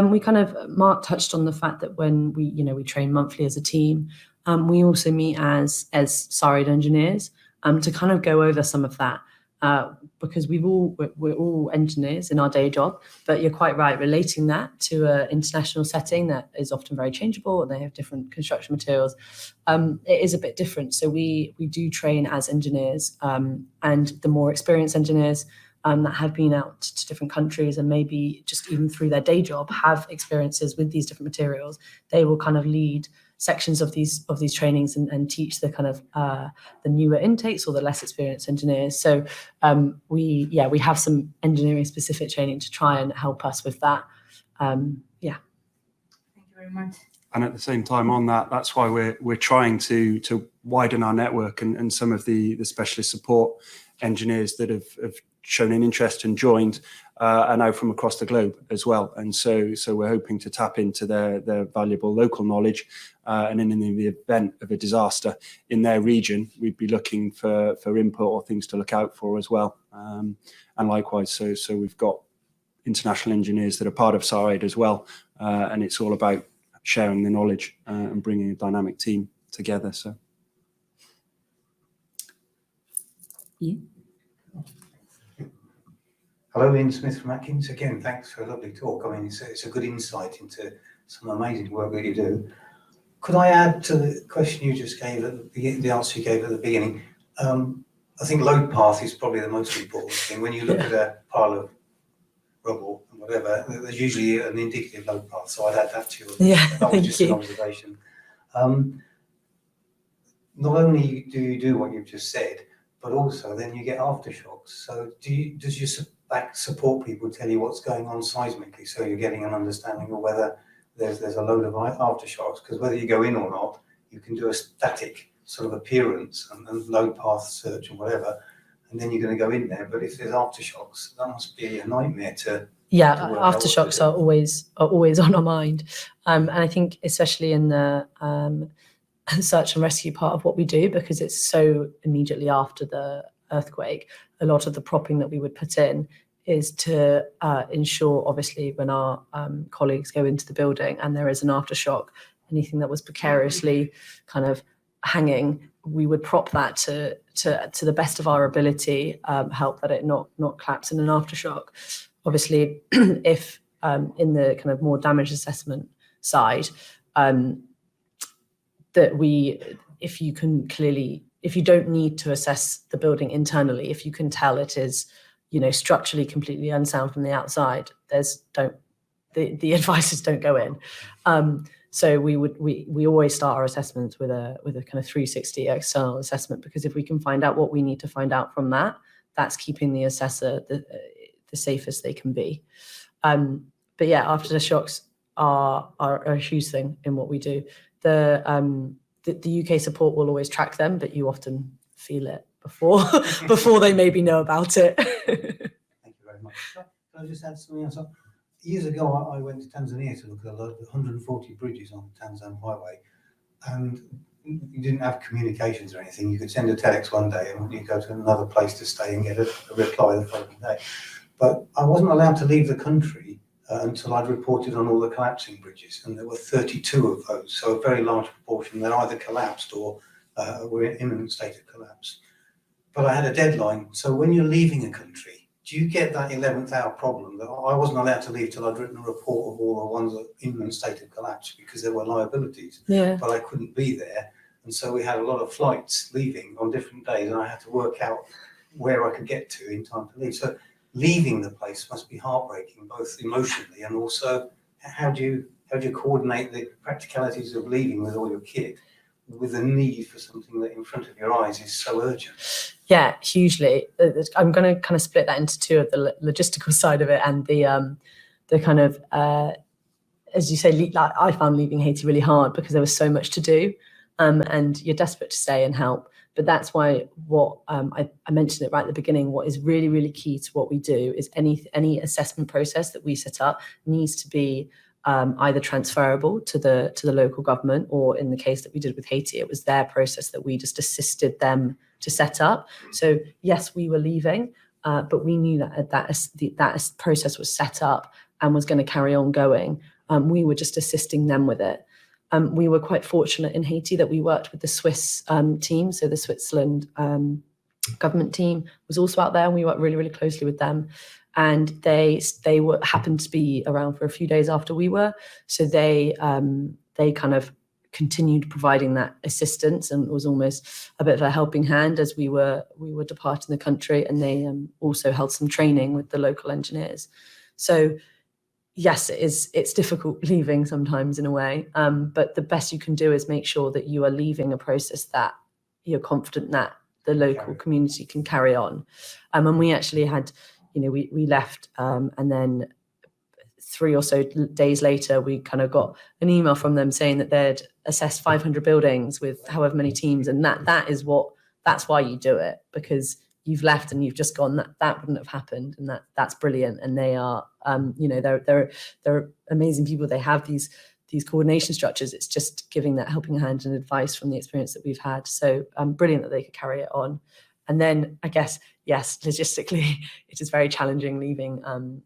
we kind of, Mark touched on the fact that when we train monthly as a team, we also meet as SARAID engineers to kind of go over some of that. Because we're all engineers in our day job, but you're quite right, relating that to an international setting that is often very changeable and they have different construction materials, it is a bit different. So we do train as engineers, and the more experienced engineers that have been out to different countries and maybe just even through their day job have experiences with these different materials, they will kind of lead sections of these trainings and teach the kind of the newer intakes or the less experienced engineers. So we have some engineering specific training to try and help us with that. Thank you very much. And at the same time on that, that's why we're trying to widen our network, and some of the specialist support engineers that have shown an interest and joined are now from across the globe as well. And so we're hoping to tap into their valuable local knowledge. And then in the event of a disaster in their region, we'd be looking for input or things to look out for as well. And likewise, so we've got international engineers that are part of SARAID as well. And it's all about sharing the knowledge and bringing a dynamic team together. So. Yeah. Hello, Ian Smith from Atkins. Again, thanks for a lovely talk. I mean, it's a good insight into some amazing work that you do. Could I add to the question you just gave, the answer you gave at the beginning? I think load path is probably the most important thing. When you look at a pile of rubble and whatever, there's usually an indicative load path. So I'd add that to your, that was just an observation. Not only do you do what you've just said, but also then you get aftershocks. So does your support people tell you what's going on seismically, so you're getting an understanding of whether there's a load of aftershocks? Because whether you go in or not, you can do a static sort of appearance and load path search and whatever, and then you're going to go in there. But if there's aftershocks, that must be a nightmare to aftershocks are always on our mind, and I think especially in the search and rescue part of what we do, because it's so immediately after the earthquake, a lot of the propping that we would put in is to ensure, obviously, when our colleagues go into the building and there is an aftershock, anything that was precariously kind of hanging, we would prop that to the best of our ability, help that it not collapse in an aftershock. Obviously, if in the kind of more damage assessment side, if you don't need to assess the building internally, if you can tell it is, structurally completely unsound from the outside, the advice is don't go in. So we always start our assessments with a kind of 360 external assessment, because if we can find out what we need to find out from that, that's keeping the assessor the safest they can be. But yeah, aftershocks are a huge thing in what we do. The UK support will always track them, but you often feel it before they maybe know about it. Thank you very much. Can I just add something else? Years ago, I went to Tanzania to look at 140 bridges on the Tanzan highway, and you didn't have communications or anything. You could send a telex one day and you go to another place to stay and get a reply the following day. But I wasn't allowed to leave the country until I'd reported on all the collapsing bridges, and there were 32 of those, so a very large proportion that either collapsed or were in imminent state of collapse. But I had a deadline, so when you're leaving a country, do you get that 11th hour problem that I wasn't allowed to leave till I'd written a report of all the ones that in imminent state of collapse because there were liabilities, but I couldn't be there, and so we had a lot of flights leaving on different days, and I had to work out where I could get to in time to leave. So leaving the place must be heartbreaking, both emotionally and also how do you coordinate the practicalities of leaving with all your kit with the need for something that in front of your eyes is so urgent? Yeah, hugely. I'm going to kind of split that into two, of the logistical side of it and the kind of, as you say, I found leaving Haiti really hard because there was so much to do, and you're desperate to stay and help. But that's why I mentioned it right at the beginning. What is really, really key to what we do is any assessment process that we set up needs to be either transferable to the local government, or in the case that we did with Haiti, it was their process that we just assisted them to set up. So yes, we were leaving, but we knew that process was set up and was going to carry on going. We were just assisting them with it. We were quite fortunate in Haiti that we worked with the Swiss team. So the Switzerland government team was also out there, and we worked really, really closely with them. And they happened to be around for a few days after we were. So they kind of continued providing that assistance, and it was almost a bit of a helping hand as we were departing the country. And they also held some training with the local engineers. So yes, it's difficult leaving sometimes in a way, but the best you can do is make sure that you are leaving a process that you're confident that the local community can carry on. And we actually had, we left, and then 3 or so days later, we kind of got an email from them saying that they'd assessed 500 buildings with however many teams, and that's why you do it, because you've left and you've just gone, that wouldn't have happened, and that's brilliant. And they are, they're amazing people. They have these coordination structures. It's just giving that helping hand and advice from the experience that we've had. So brilliant that they could carry it on. And then I guess, yes, logistically, it is very challenging leaving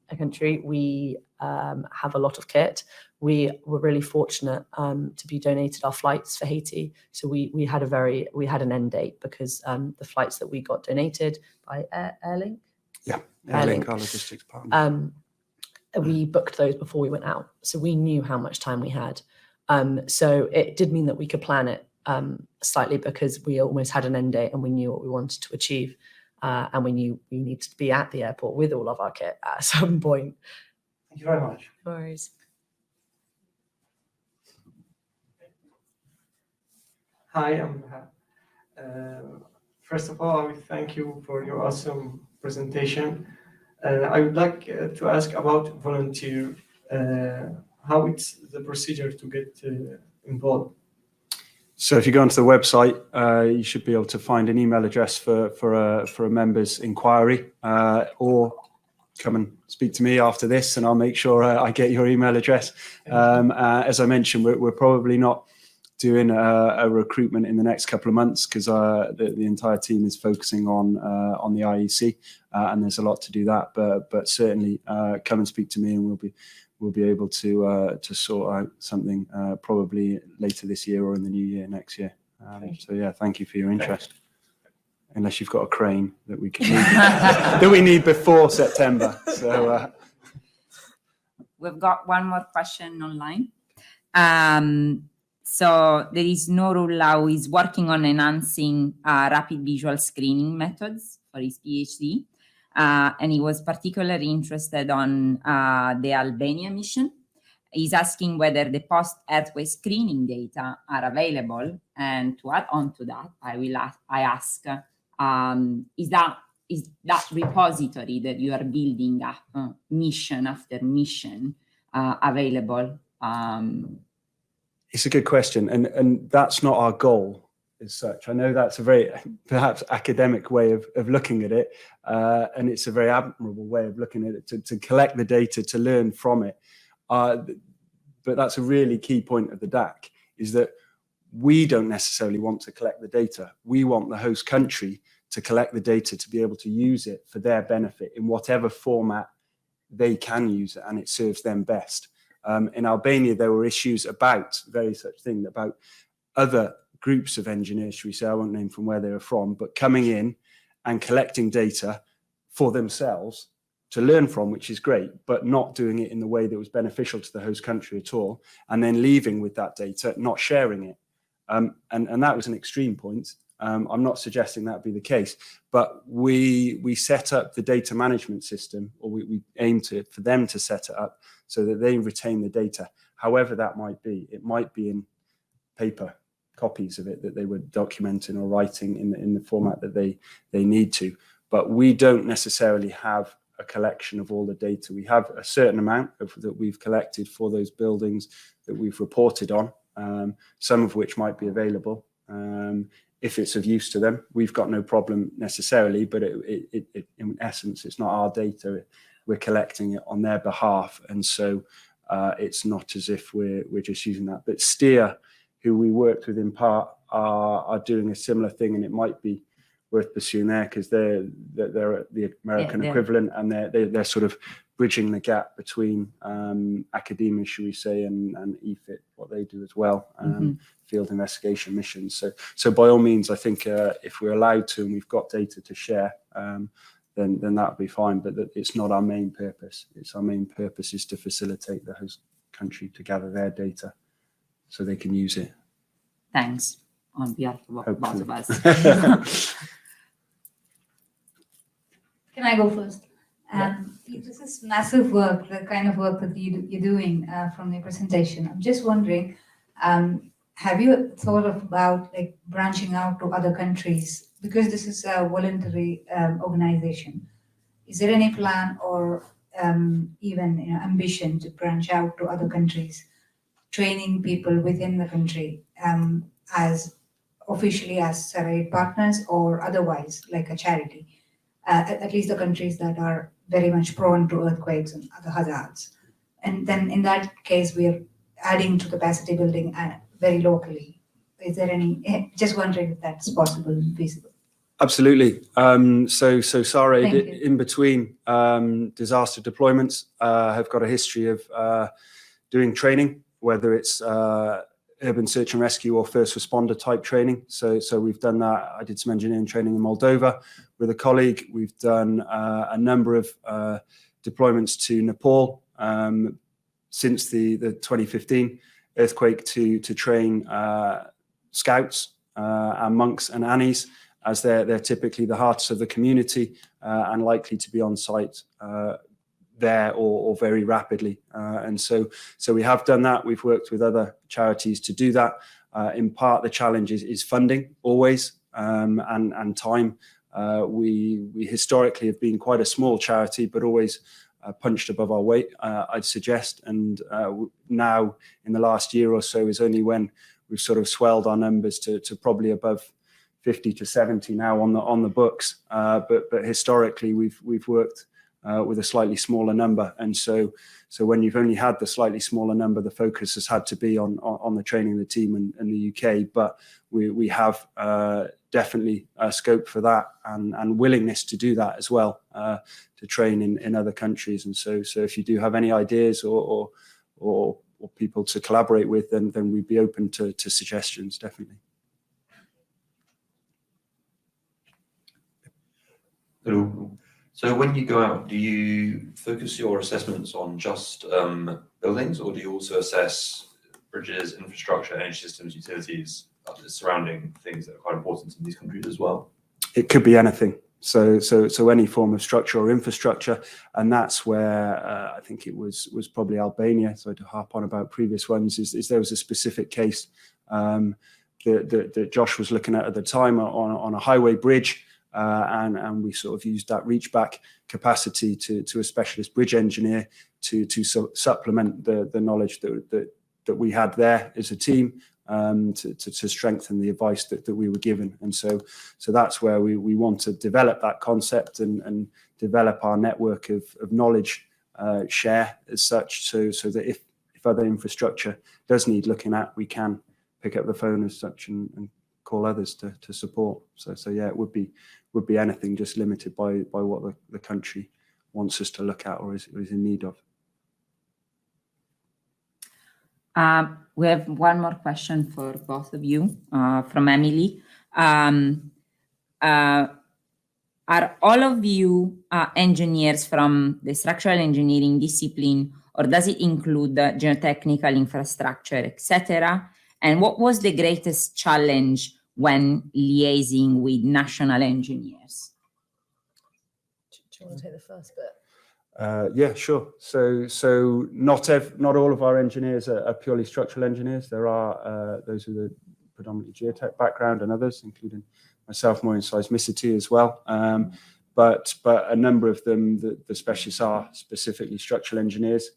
a country. We have a lot of kit. We were really fortunate to be donated our flights for Haiti. So we had an end date because the flights that we got donated by Airlink. Yeah, Airlink, our logistics partner. We booked those before we went out. So we knew how much time we had. So it did mean that we could plan it slightly because we almost had an end date and we knew what we wanted to achieve. And we knew we needed to be at the airport with all of our kit at some point. Thank you very much. No worries. Hi, I'm first of all, I will thank you for your awesome presentation. I would like to ask about volunteer, how it's the procedure to get involved. So if you go onto the website, you should be able to find an email address for a members inquiry, or come and speak to me after this and I'll make sure I get your email address. As I mentioned, we're probably not doing a recruitment in the next couple of months because the entire team is focusing on the IEC, and there's a lot to do that. But certainly come and speak to me, and we'll be able to sort out something probably later this year or in the new year next year. So yeah, thank you for your interest. Unless you've got a crane that we can need, that we need before September. So we've got one more question online. So there is Nurullah who is working on enhancing rapid visual screening methods for his PhD. And he was particularly interested on the Albania mission. He's asking whether the post-earthquake screening data are available. And to add on to that, I ask, is that repository that you are building up mission after mission available? it's a good question, and that's not our goal as such. I know that's a very perhaps academic way of looking at it, and it's a very admirable way of looking at it, to collect the data, to learn from it. But that's a really key point of the DAC, is that we don't necessarily want to collect the data. We want the host country to collect the data to be able to use it for their benefit in whatever format they can use it and it serves them best. In Albania, there were issues about very such thing, about other groups of engineers, should we say, I won't name from where they were from, but coming in and collecting data for themselves to learn from, which is great, but not doing it in the way that was beneficial to the host country at all, and then leaving with that data, not sharing it. And that was an extreme point. I'm not suggesting that be the case, but we set up the data management system, or we aim for them to set it up so that they retain the data, however that might be. It might be in paper copies of it that they were documenting or writing in the format that they need to, but we don't necessarily have a collection of all the data. We have a certain amount that we've collected for those buildings that we've reported on, some of which might be available. If it's of use to them, we've got no problem necessarily, but it in essence, it's not our data. We're collecting it on their behalf. And so it's not as if we're just using that. But Steer, who we worked with in part, are doing a similar thing, and it might be worth pursuing there, because they're the American equivalent, and they're sort of bridging the gap between academia, should we say, and EFIT, what they do as well, field investigation missions. So by all means, I think if we're allowed to and we've got data to share, then that would be fine. But it's not our main purpose. Our main purpose is to facilitate the host country to gather their data so they can use it. Thanks on behalf of both of us. Can I go first? This is massive work, the kind of work that you're doing from the presentation. I'm just wondering, have you thought about like branching out to other countries? Because this is a voluntary organization. Is there any plan or even ambition to branch out to other countries, training people within the country as officially as SARAID partners or otherwise like a charity? at least the countries that are very much prone to earthquakes and other hazards. And then in that case, we are adding to capacity building very locally. Is there any, just wondering if that's possible and feasible? Absolutely. So SARAID, Thank you. in between disaster deployments, have got a history of doing training, whether it's urban search and rescue or first responder type training. So we've done that. I did some engineering training in Moldova with a colleague. We've done a number of deployments to Nepal since the 2015 earthquake to train scouts and monks and annies, as they're typically the hearts of the community and likely to be on site there or very rapidly. And so we have done that. We've worked with other charities to do that. In part, the challenge is funding always and time. We historically have been quite a small charity, but always punched above our weight, I'd suggest. And now in the last year or so is only when we've sort of swelled our numbers to probably above 50 to 70 now on the books. But historically we've worked with a slightly smaller number. And so when you've only had the slightly smaller number, the focus has had to be on the training of the team in the UK. But we have definitely scope for that and willingness to do that as well, to train in other countries. And so if you do have any ideas or people to collaborate with, then we'd be open to suggestions, definitely. Hello. So when you go out, do you focus your assessments on just buildings, or do you also assess bridges, infrastructure, energy systems, utilities, surrounding things that are quite important in these countries as well? It could be anything. So any form of structure or infrastructure, and that's where I think it was probably Albania. So to harp on about previous ones, is there was a specific case that Josh was looking at the time on a highway bridge. And we sort of used that reach back capacity to a specialist bridge engineer to supplement the knowledge that we had there as a team, to strengthen the advice that we were given. And so that's where we want to develop that concept and develop our network of knowledge share as such, so that if other infrastructure does need looking at, we can pick up the phone as such and call others to support. So yeah, it would be anything, just limited by what the country wants us to look at or is in need of. We have one more question for both of you from Emily. Are all of you engineers from the structural engineering discipline, or does it include the geotechnical infrastructure, etc.? And what was the greatest challenge when liaising with national engineers? Do you want to take the first bit? Yeah, sure. So not all of our engineers are purely structural engineers. There are those with a predominantly geotech background and others, including myself, more in seismicity as well. But a number of them, the specialists are specifically structural engineers.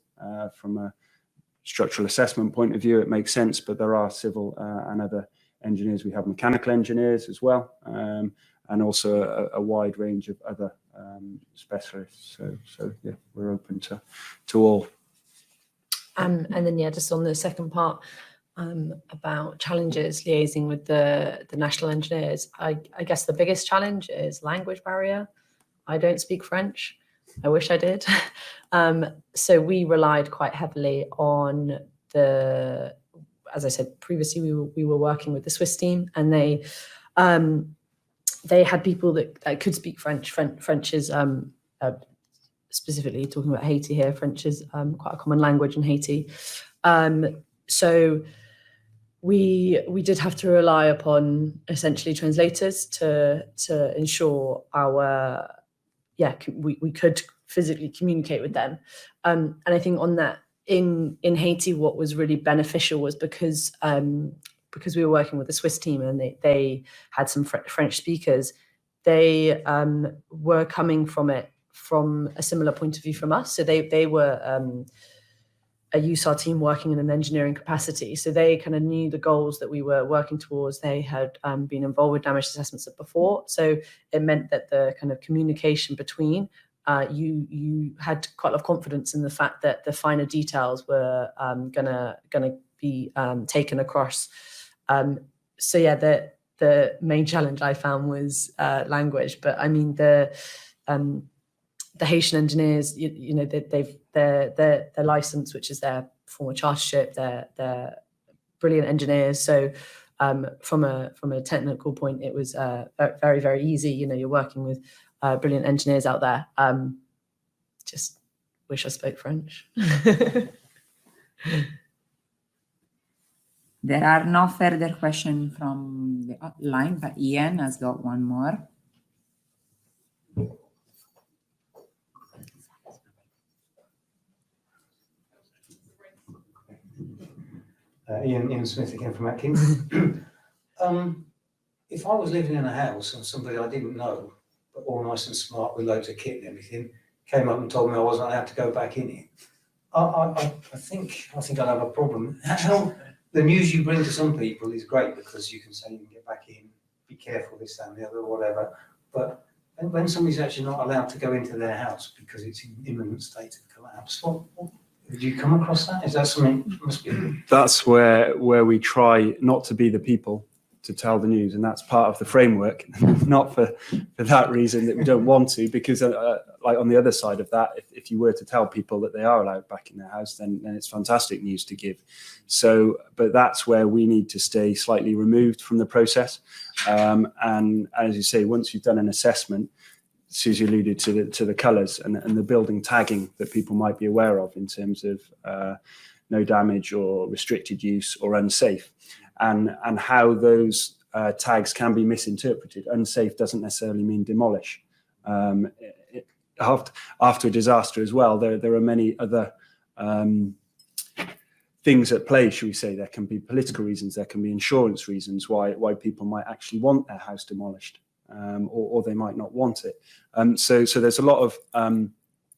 From a structural assessment point of view, it makes sense, but there are civil and other engineers. We have mechanical engineers as well, and also a wide range of other specialists. So yeah, we're open to all. And then yeah, just on the second part about challenges liaising with the national engineers, I guess the biggest challenge is language barrier. I don't speak French. I wish I did. So we relied quite heavily on as I said previously, we were working with the Swiss team, and they had people that could speak French. French is specifically talking about Haiti here. French is quite a common language in Haiti. So we did have to rely upon essentially translators to ensure we could physically communicate with them. And I think on that, in Haiti, what was really beneficial was because we were working with the Swiss team and they had some French speakers, they were coming from a similar point of view from us. So they were a USAR team working in an engineering capacity. So they kind of knew the goals that we were working towards. They had been involved with damage assessments before. So it meant that the kind of communication between you had quite a lot of confidence in the fact that the finer details were gonna be taken across. So yeah, the main challenge I found was language. But I mean the Haitian engineers, you know, their license, which is their former chartership, they're brilliant engineers. So from a technical point, it was very, very easy. You know, you're working with brilliant engineers out there. Just wish I spoke French. There are no further questions from the line, but Ian has got one more. Ian Smith again from Atkins. If I was living in a house and somebody I didn't know, but all nice and smart with loads of kit and everything, came up and told me I wasn't allowed to go back in it, I think I'd have a problem. How the news you bring to some people is great because you can say you can get back in, be careful, this, that, and the other, whatever. But when somebody's actually not allowed to go into their house because it's in imminent state of collapse, what did you come across that? Is that something must be? That's where we try not to be the people to tell the news, and that's part of the framework. Not for that reason that we don't want to, because like on the other side of that, if you were to tell people that they are allowed back in their house, then it's fantastic news to give. So, but that's where we need to stay slightly removed from the process. And as you say, once you've done an assessment, Suzie alluded to the colours and the building tagging that people might be aware of in terms of no damage or restricted use or unsafe, and how those tags can be misinterpreted. Unsafe doesn't necessarily mean demolish. After a disaster as well, there are many other things at play, should we say. There can be political reasons, there can be insurance reasons why people might actually want their house demolished. Or they might not want it. So there's a lot of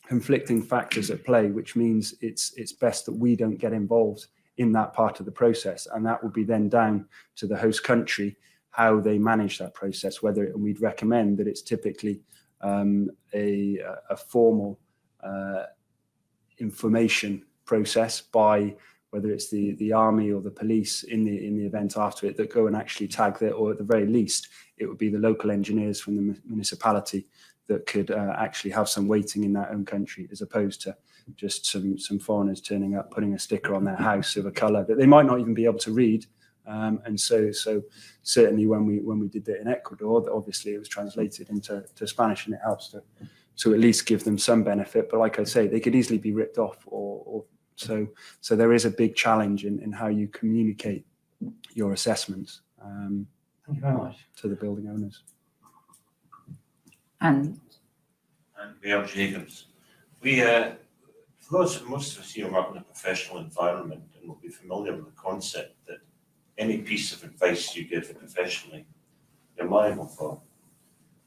conflicting factors at play, which means it's best that we don't get involved in that part of the process, and that will be then down to the host country how they manage that process. And we'd recommend that it's typically a formal information process by whether it's the army or the police in the event after it that go and actually tag that, or at the very least, it would be the local engineers from the municipality that could actually have some weighting in their own country, as opposed to just some foreigners turning up, putting a sticker on their house of a colour that they might not even be able to read. And so certainly when we did that in Ecuador, obviously it was translated into Spanish, and it helps to at least give them some benefit. But like I say, they could easily be ripped off or so there is a big challenge in how you communicate your assessments Thank you very much. to the building owners. And Mayor Jacobs, most of us here work in a professional environment and will be familiar with the concept that any piece of advice you give professionally, you're liable for.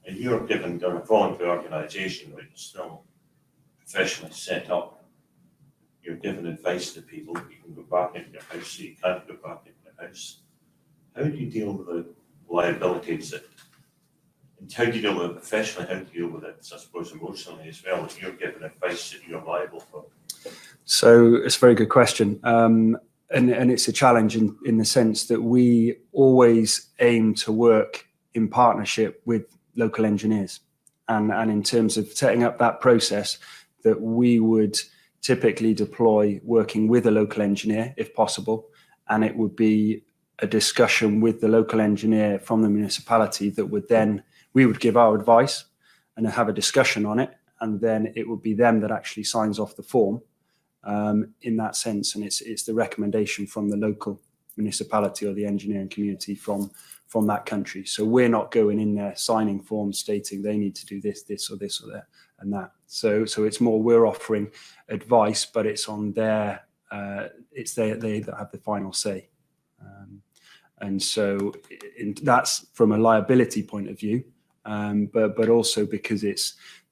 And you're given a voluntary organisation, which is still professionally set up. You're giving advice to people. You can go back into your house, so you can't go back into your house. How do you deal with the liabilities and how do you deal with it professionally? How do you deal with it, I suppose, emotionally as well, if you're giving advice that you're liable for? So it's a very good question. And it's a challenge in the sense that we always aim to work in partnership with local engineers. And in terms of setting up that process, that we would typically deploy working with a local engineer if possible. And it would be a discussion with the local engineer from the municipality that would then, we would give our advice and have a discussion on it. And then it would be them that actually signs off the form in that sense. And it's the recommendation from the local municipality or the engineering community from that country. So we're not going in there signing forms stating they need to do this or this or that and that. So it's more we're offering advice, but it's on their, it's they that have the final say. And so that's from a liability point of view. but also because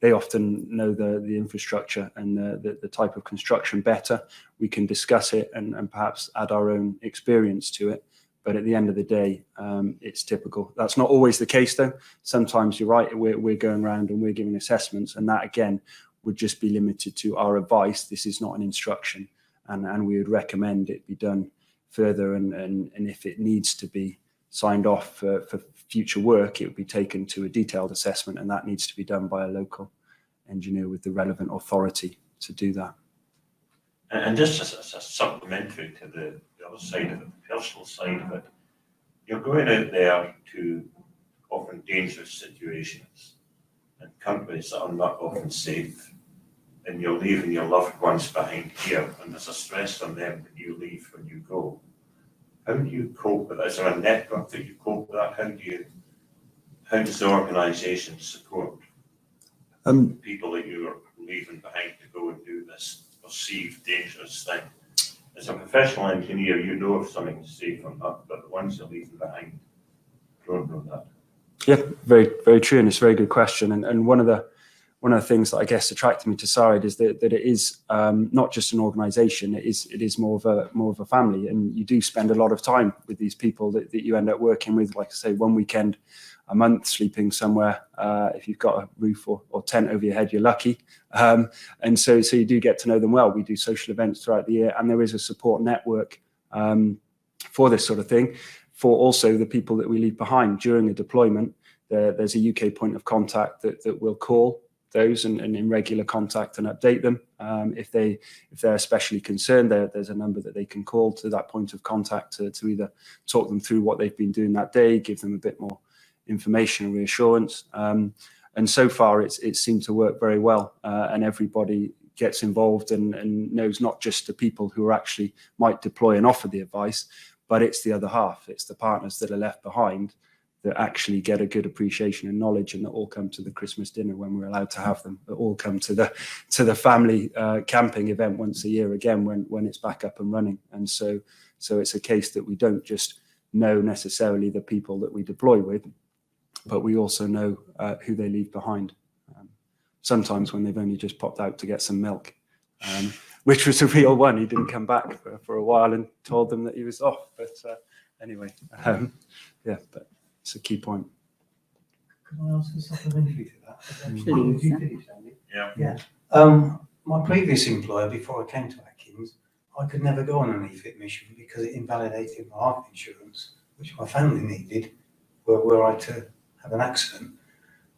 they often know the infrastructure and the type of construction better. We can discuss it and perhaps add our own experience to it. But at the end of the day, it's typical. That's not always the case, though. Sometimes you're right, we're going around and we're giving assessments, and that, again, would just be limited to our advice. This is not an instruction, and we would recommend it be done further, and if it needs to be signed off for future work, it would be taken to a detailed assessment, and that needs to be done by a local engineer with the relevant authority to do that. And just as a supplementary to the other side of it, the personal side of it, you're going out there to often dangerous situations and countries that are not often safe, and you're leaving your loved ones behind here, and there's a stress on them when you leave, when you go. How do you cope with that? Is there a network that you cope with that? How does the organisation support people that you're leaving behind to go and do this perceived dangerous thing? As a professional engineer, you know if something's safe or not, but the ones you're leaving behind don't know that. Yeah, very, very true, and it's a very good question. And one of the things that I guess attracted me to SARAID is that it is not just an organisation; it is more of a family, and you do spend a lot of time with these people that you end up working with. Like I say, one weekend a month, sleeping somewhere. If you've got a roof or tent over your head, you're lucky. And so you do get to know them well. We do social events throughout the year, and there is a support network for this sort of thing. For also the people that we leave behind during a deployment, there's a UK point of contact that will call those and in regular contact and update them. If they're especially concerned, there's a number that they can call to that point of contact to either talk them through what they've been doing that day, give them a bit more information and reassurance. And so far it seemed to work very well, and everybody gets involved and knows not just the people who are actually might deploy and offer the advice, but it's the other half. It's the partners that are left behind that actually get a good appreciation and knowledge, and that all come to the Christmas dinner when we're allowed to have them, that all come to the family camping event once a year again when it's back up and running. And so it's a case that we don't just know necessarily the people that we deploy with, but we also know who they leave behind. Sometimes when they've only just popped out to get some milk, which was a real one. He didn't come back for a while and told them that he was off. But anyway, yeah, but it's a key point. Can I ask a supplementary to that? Please. Yeah. My previous employer, before I came to Atkins, I could never go on an EFIT mission because it invalidated my life insurance, which my family needed, were I to have an accident.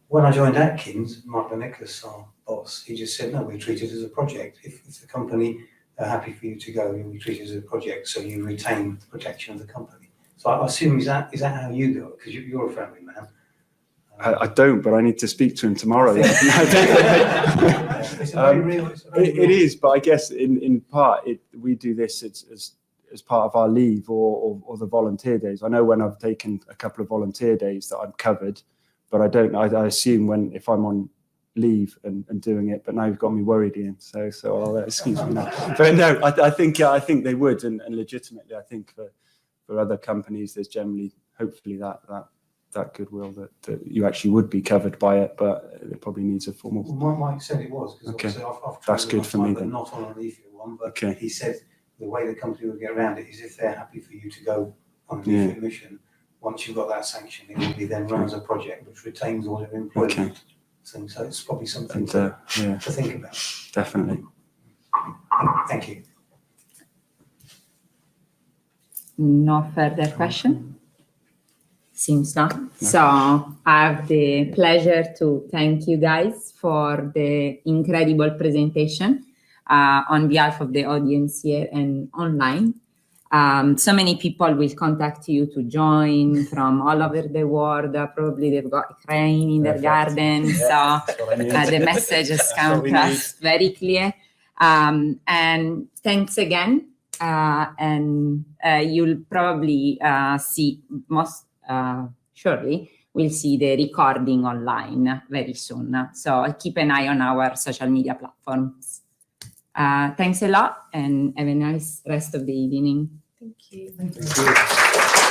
When I joined Atkins, Michael Nicholas, our boss, he just said, no, we treat it as a project. If the company are happy for you to go, we treat it as a project, so you retain the protection of the company. So I assume, is that how you do it? Because you're a family man. I don't, but I need to speak to him tomorrow. It's a very real. It is, but I guess in part we do this as part of our leave or the volunteer days. I know when I've taken a couple of volunteer days that I'm covered, but I assume if I'm on leave and doing it. But now you've got me worried, Ian. So I'll excuse me now. But no, I think they would, and legitimately, I think for other companies, there's generally hopefully that goodwill that you actually would be covered by it, but it probably needs a formal. Well, Mike said it was, because Okay. obviously I've That's good for me then. Not on an EFIT one, but Okay. he said the way the company would get around it is if they're happy for you to go on an Yeah. EFIT mission, once you've got that sanction, it will be then run as a project which retains all their employment. Okay. So it's probably something And to think about. definitely. Thank you. No further question? Seems not. So I have the pleasure to thank you guys for the incredible presentation on behalf of the audience here and online. So many people will contact you to join from all over the world. Probably they've got a crane in their garden. Yeah, So that's what I need. the message has come to us very clear. And thanks again. And you'll probably see surely we'll see the recording online very soon. So keep an eye on our social media platforms. Thanks a lot and have a nice rest of the evening. Thank you. Thank you.